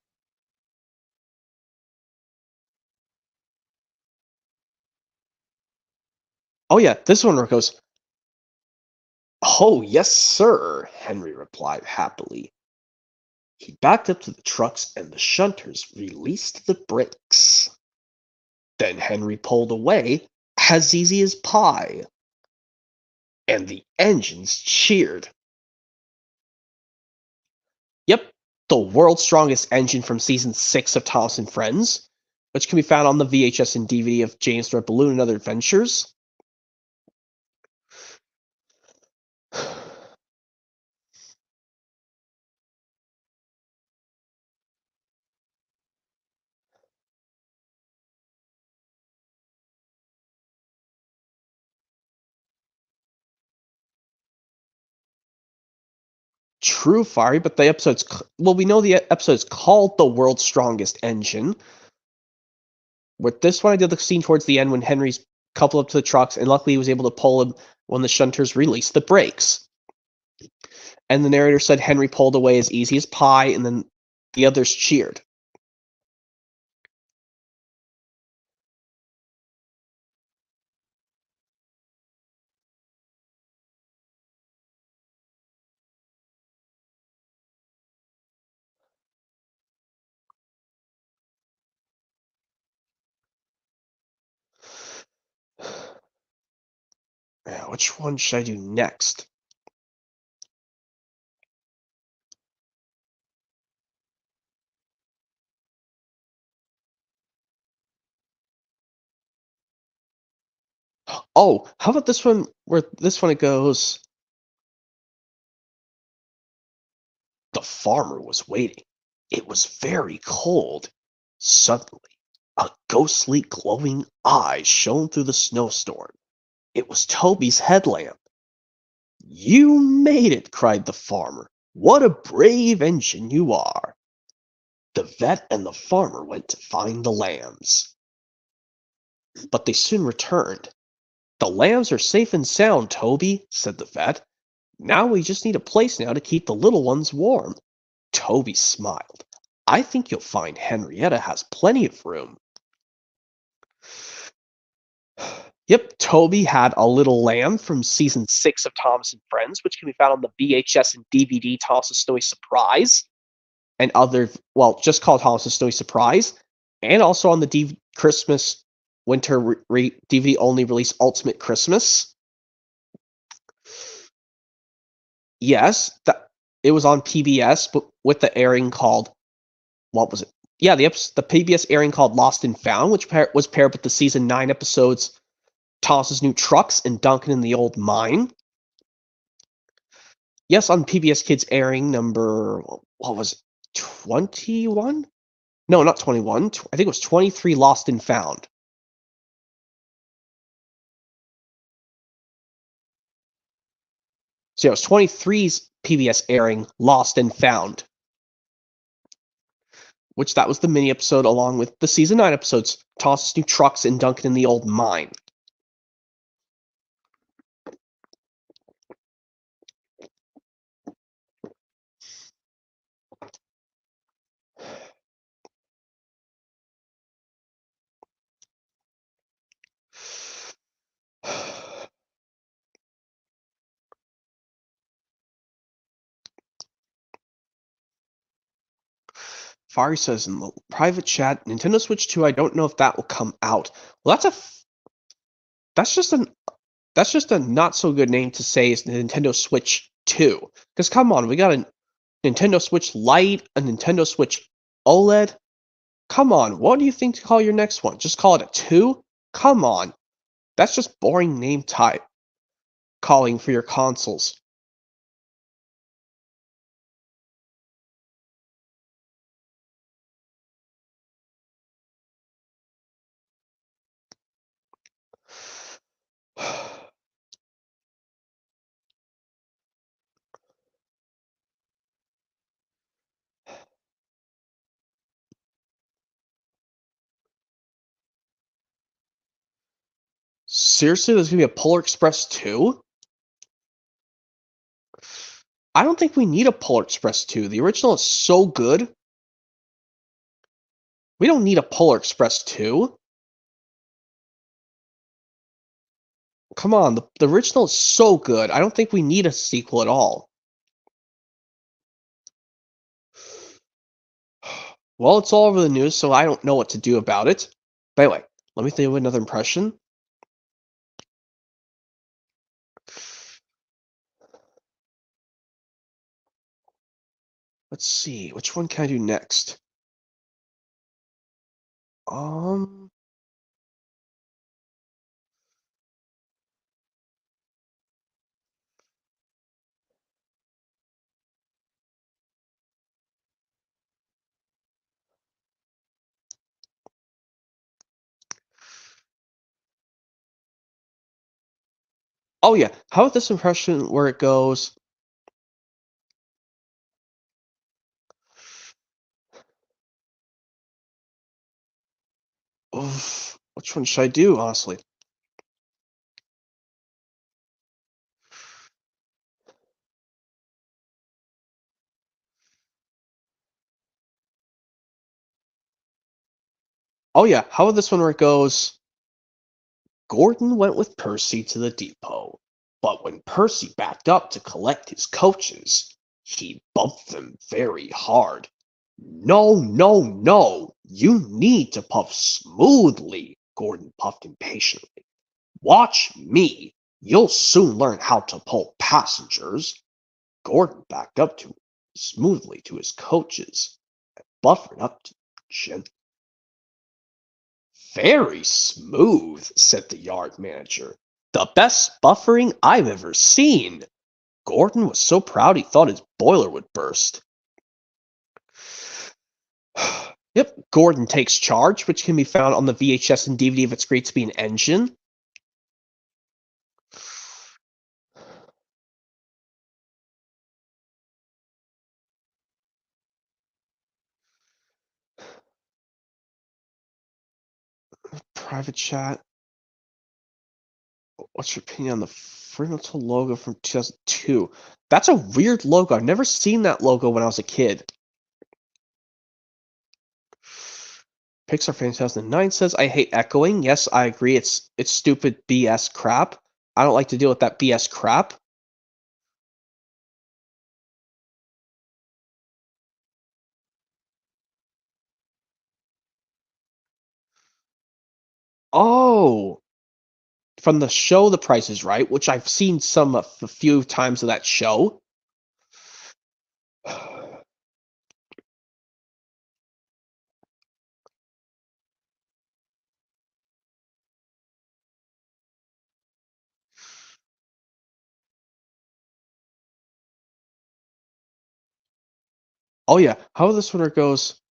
Oh, yeah. This one where it goes, "Oh, yes, sir," Henry replied happily. He backed up to the trucks and the shunters released the brakes. Then Henry pulled away as easy as pie, and the engines cheered. Yep, the world's strongest engine from season 6 of Thomas and Friends, which can be found on the VHS and DVD of James the Red Balloon and Other Adventures. True, Fiery, but the episode's well, we know the episode's called "The World's Strongest Engine." With this one, I did the scene towards the end when Henry's coupled up to the trucks, and luckily he was able to pull him when the shunters released the brakes. And the narrator said Henry pulled away as easy as pie, and then the others cheered. Now, which one should I do next? Oh, how about this one where this one it goes, "The farmer was waiting. It was very cold. Suddenly, a ghostly glowing eye shone through the snowstorm. It was Toby's headlamp. 'You made it!' cried the farmer. 'What a brave engine you are!' The vet and the farmer went to find the lambs, but they soon returned. 'The lambs are safe and sound, Toby,' said the vet. 'Now we just need a place now to keep the little ones warm.' Toby smiled. 'I think you'll find Henrietta has plenty of room.' Yep, Toby had a little lamb from season 6 of Thomas and Friends, which can be found on the VHS and DVD Thomas' Snowy Surprise, and other, well, just called Thomas' Snowy Surprise, and also on the Christmas Winter DVD only release Ultimate Christmas. Yes, it was on PBS, but with the airing called, what was it? Yeah, the PBS airing called Lost and Found, which was paired with the season 9 episodes Thomas's New Trucks and Duncan in the Old Mine. Yes, on PBS Kids airing number, what was it, 21? No, not 21. I think it was 23, Lost and Found. So yeah, it was 23's PBS airing Lost and Found, which that was the mini episode along with the season 9 episodes Thomas's New Trucks and Duncan in the Old Mine. Fire says in the private chat, Nintendo Switch 2, I don't know if that will come out. Well, that's just an that's just a not so good name to say is Nintendo Switch 2. Because come on, we got a Nintendo Switch Lite, a Nintendo Switch OLED. Come on, what do you think to call your next one? Just call it a 2? Come on. That's just boring name type calling for your consoles. Seriously, there's gonna be a Polar Express 2? I don't think we need a Polar Express 2. The original is so good. We don't need a Polar Express 2. Come on, the original is so good. I don't think we need a sequel at all. Well, it's all over the news, so I don't know what to do about it. But anyway, let me think of another impression. Let's see, which one can I do next? Um, oh yeah, how about this impression where it goes, oof, which one should I do, honestly? Oh yeah, how about this one where it goes, Gordon went with Percy to the depot, but when Percy backed up to collect his coaches, he bumped them very hard. No, no, no! You need to puff smoothly, Gordon puffed impatiently. Watch me! You'll soon learn how to pull passengers. Gordon backed up to smoothly to his coaches and buffered up to gently. Very smooth, said the yard manager. The best buffering I've ever seen. Gordon was so proud he thought his boiler would burst. Yep, Gordon Takes Charge, which can be found on the VHS and DVD of It's Great to Be an Engine. Private chat. What's your opinion on the Fremantle logo from 2002? That's a weird logo. I've never seen that logo when I was a kid. Pixar fan 2009 says, I hate echoing. Yes, I agree. It's stupid BS crap. I don't like to deal with that BS crap. Oh, from the show The Price is Right, which I've seen a few times of that show. Oh yeah, how this one goes?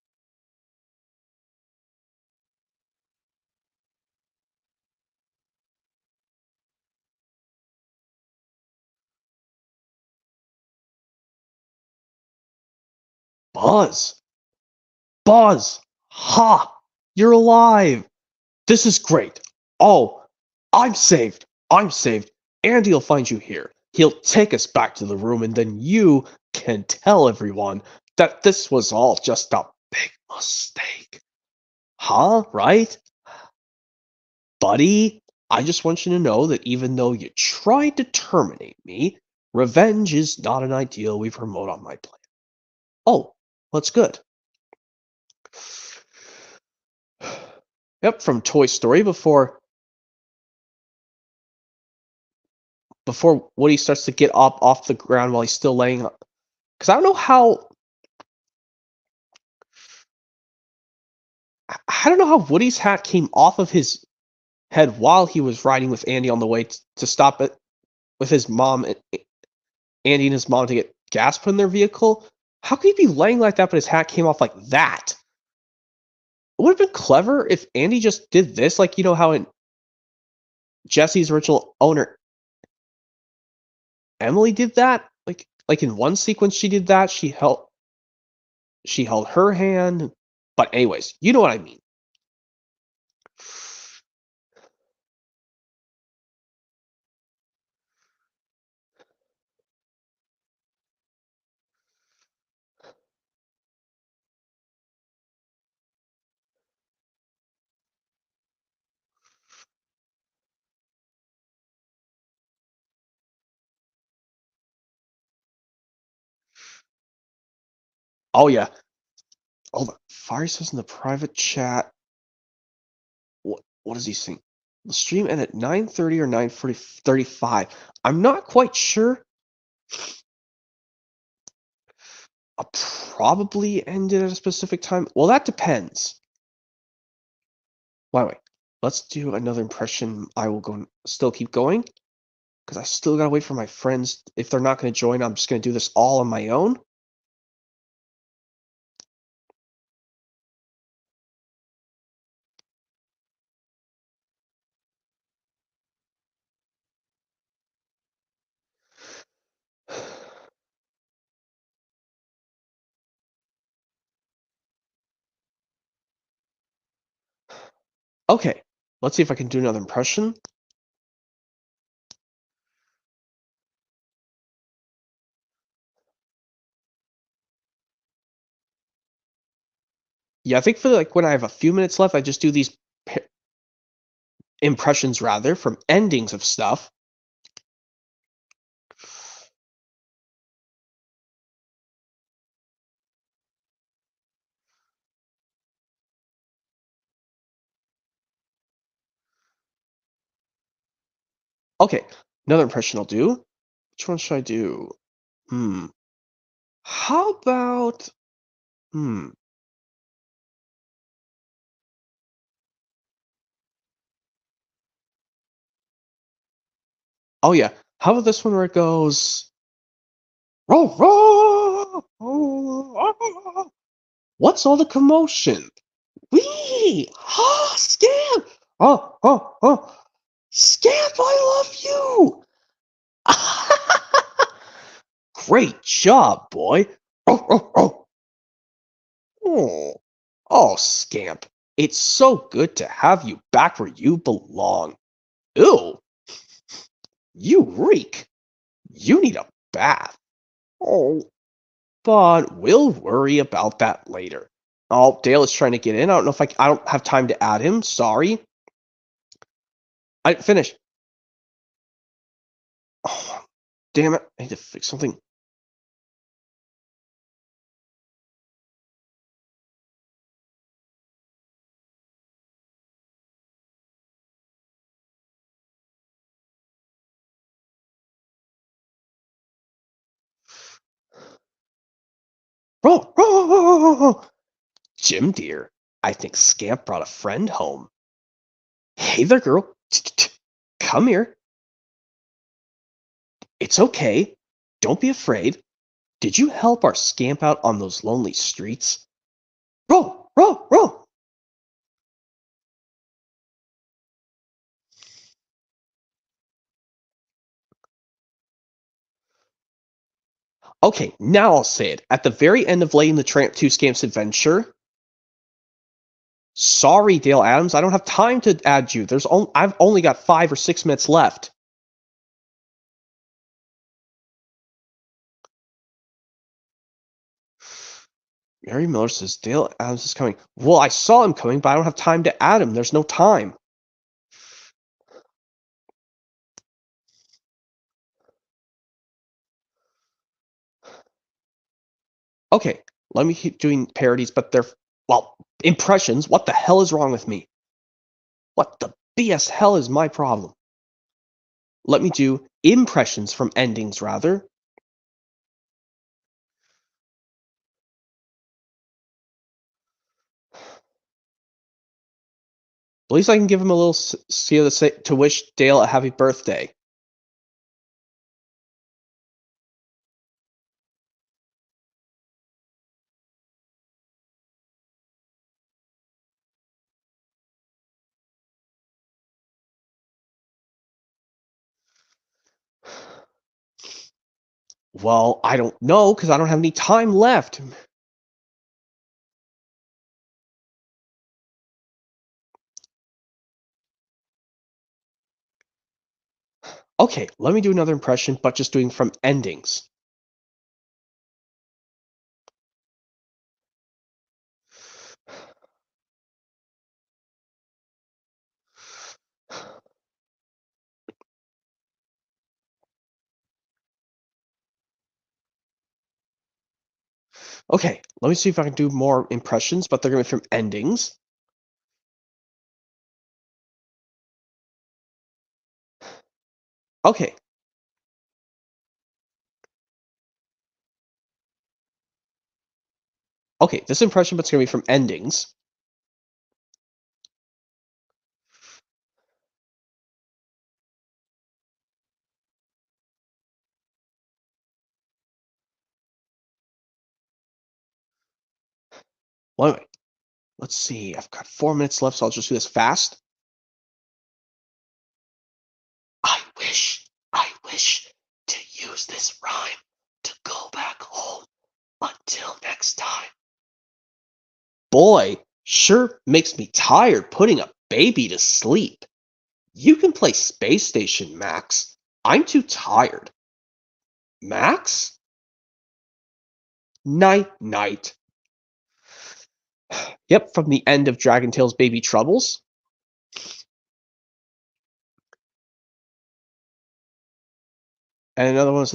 Buzz, Buzz, ha! You're alive. This is great. Oh, I'm saved. I'm saved. Andy'll find you here. He'll take us back to the room, and then you can tell everyone that this was all just a big mistake. Huh? Right? Buddy, I just want you to know that even though you tried to terminate me, revenge is not an ideal we promote on my plan. Oh, that's good. Yep, from Toy Story before Woody starts to get up off the ground while he's still laying. Because I don't know how Woody's hat came off of his head while he was riding with Andy on the way to stop it with his mom, Andy and his mom to get gas put in their vehicle. How could he be laying like that, but his hat came off like that? It would have been clever if Andy just did this, like you know how in Jesse's original owner Emily did that. Like in one sequence she did that. She held her hand. But anyways, you know what I mean. Oh yeah. Oh, the Fire says in the private chat. What does he think? The stream ended at 9:30 or 9:35. I'm not quite sure. I'll probably end it at a specific time. Well, that depends. Wait. Let's do another impression. I will go still keep going because I still gotta wait for my friends. If they're not gonna join, I'm just gonna do this all on my own. Okay, let's see if I can do another impression. Yeah, I think for like when I have a few minutes left, I just do these impressions rather from endings of stuff. Okay, another impression I'll do. Which one should I do? How about hmm. Oh yeah. How about this one where it goes row row? What's all the commotion? Wee! Ah, Scamp! Oh! Scamp, I love you! Great job, boy! Oh, oh, Scamp. It's so good to have you back where you belong. Ew, you reek. You need a bath. Oh, but we'll worry about that later. Oh, Dale is trying to get in. I don't know if I don't have time to add him. Sorry. I didn't finish. Oh, damn it. I need to fix something. Oh. Jim, dear, I think Scamp brought a friend home. Hey there, girl. Come here. It's okay. Don't be afraid. Did you help our Scamp out on those lonely streets? Roll. Okay, now I'll say it. At the very end of Lady and the Tramp 2 Scamp's adventure, sorry, Dale Adams, I don't have time to add you. I've only got 5 or 6 minutes left. Mary Miller says Dale Adams is coming. Well, I saw him coming, but I don't have time to add him. There's no time. Okay, let me keep doing parodies, but they're Well, impressions. What the hell is wrong with me? What the BS hell is my problem? Let me do impressions from endings, rather. At least I can give him a little to wish Dale a happy birthday. Well, I don't know, because I don't have any time left. Okay, let me do another impression, but just doing from endings. Okay, let me see if I can do more impressions, but they're going to be from endings. Okay. Okay, this impression, but it's going to be from endings. Well, anyway, let's see. I've got 4 minutes left, so I'll just do this fast. I wish to use this rhyme to go back home until next time. Boy, sure makes me tired putting a baby to sleep. You can play Space Station, Max. I'm too tired. Max? Night, night. Yep, from the end of Dragon Tales Baby Troubles. And another one is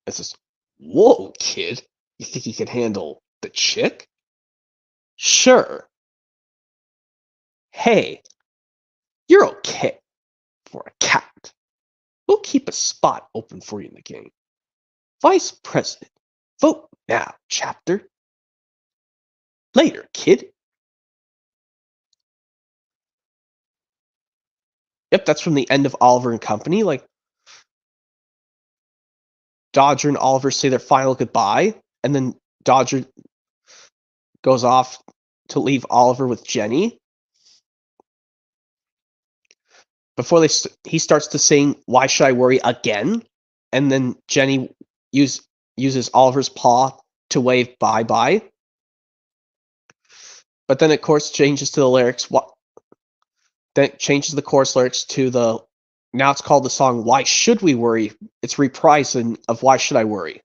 this, whoa, kid. You think you can handle the chick? Sure. Hey, you're okay for a cat. We'll keep a spot open for you in the game. Vice President. Vote now, chapter. Later, kid. Yep, that's from the end of Oliver and Company. Like, Dodger and Oliver say their final goodbye, and then Dodger goes off to leave Oliver with Jenny. Before he starts to sing "Why Should I Worry" again, and then Jenny uses Oliver's paw to wave bye bye. But then, of course, changes to the lyrics. Then it changes the chorus lyrics to the. Now it's called the song "Why Should We Worry." It's reprising of "Why Should I Worry."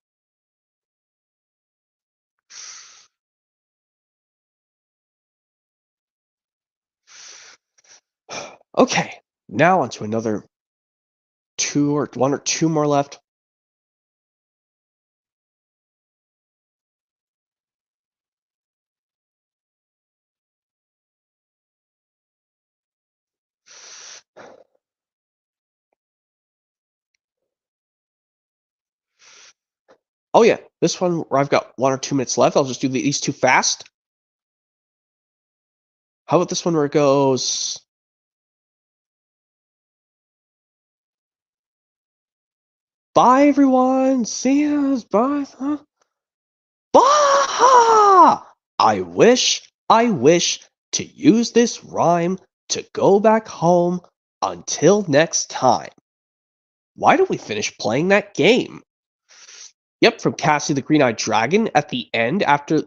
Okay, now onto another one or two more left. Oh yeah, this one where I've got 1 or 2 minutes left. I'll just do these two fast. How about this one where it goes? Bye everyone. See you. Bye. Huh? Bah! I wish to use this rhyme to go back home until next time. Why don't we finish playing that game? Yep, from Cassie the Green-Eyed Dragon at the end after.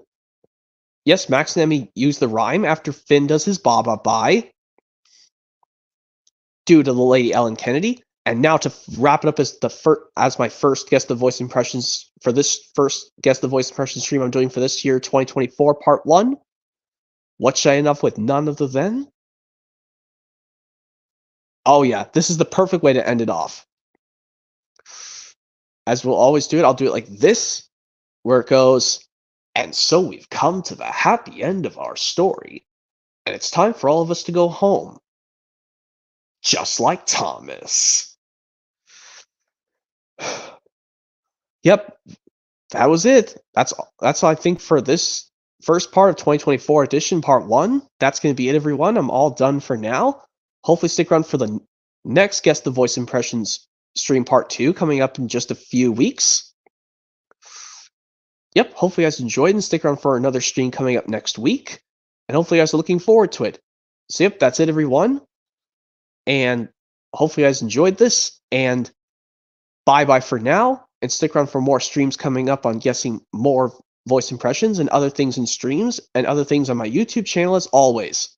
Yes, Max and Emmy use the rhyme after Finn does his bye due to the Lady Ellen Kennedy. And now to wrap it up as my first Guess the Voice impressions for this first Guess the Voice impression stream I'm doing for this year, 2024, Part 1. What should I end up with? None of the then? Oh yeah, this is the perfect way to end it off. As we'll always do it, I'll do it like this, where it goes, And so we've come to the happy end of our story, and it's time for all of us to go home, just like Thomas. Yep, that was it. That's all I think for this first part of 2024 edition, part one. That's going to be it, everyone. I'm all done for now. Hopefully, stick around for the next Guess the Voice Impressions stream part two coming up in just a few weeks. Yep, hopefully you guys enjoyed and stick around for another stream coming up next week. And hopefully you guys are looking forward to it. So yep, that's it, everyone. And hopefully you guys enjoyed this. And bye-bye for now. And stick around for more streams coming up on guessing more voice impressions and other things in streams and other things on my YouTube channel as always.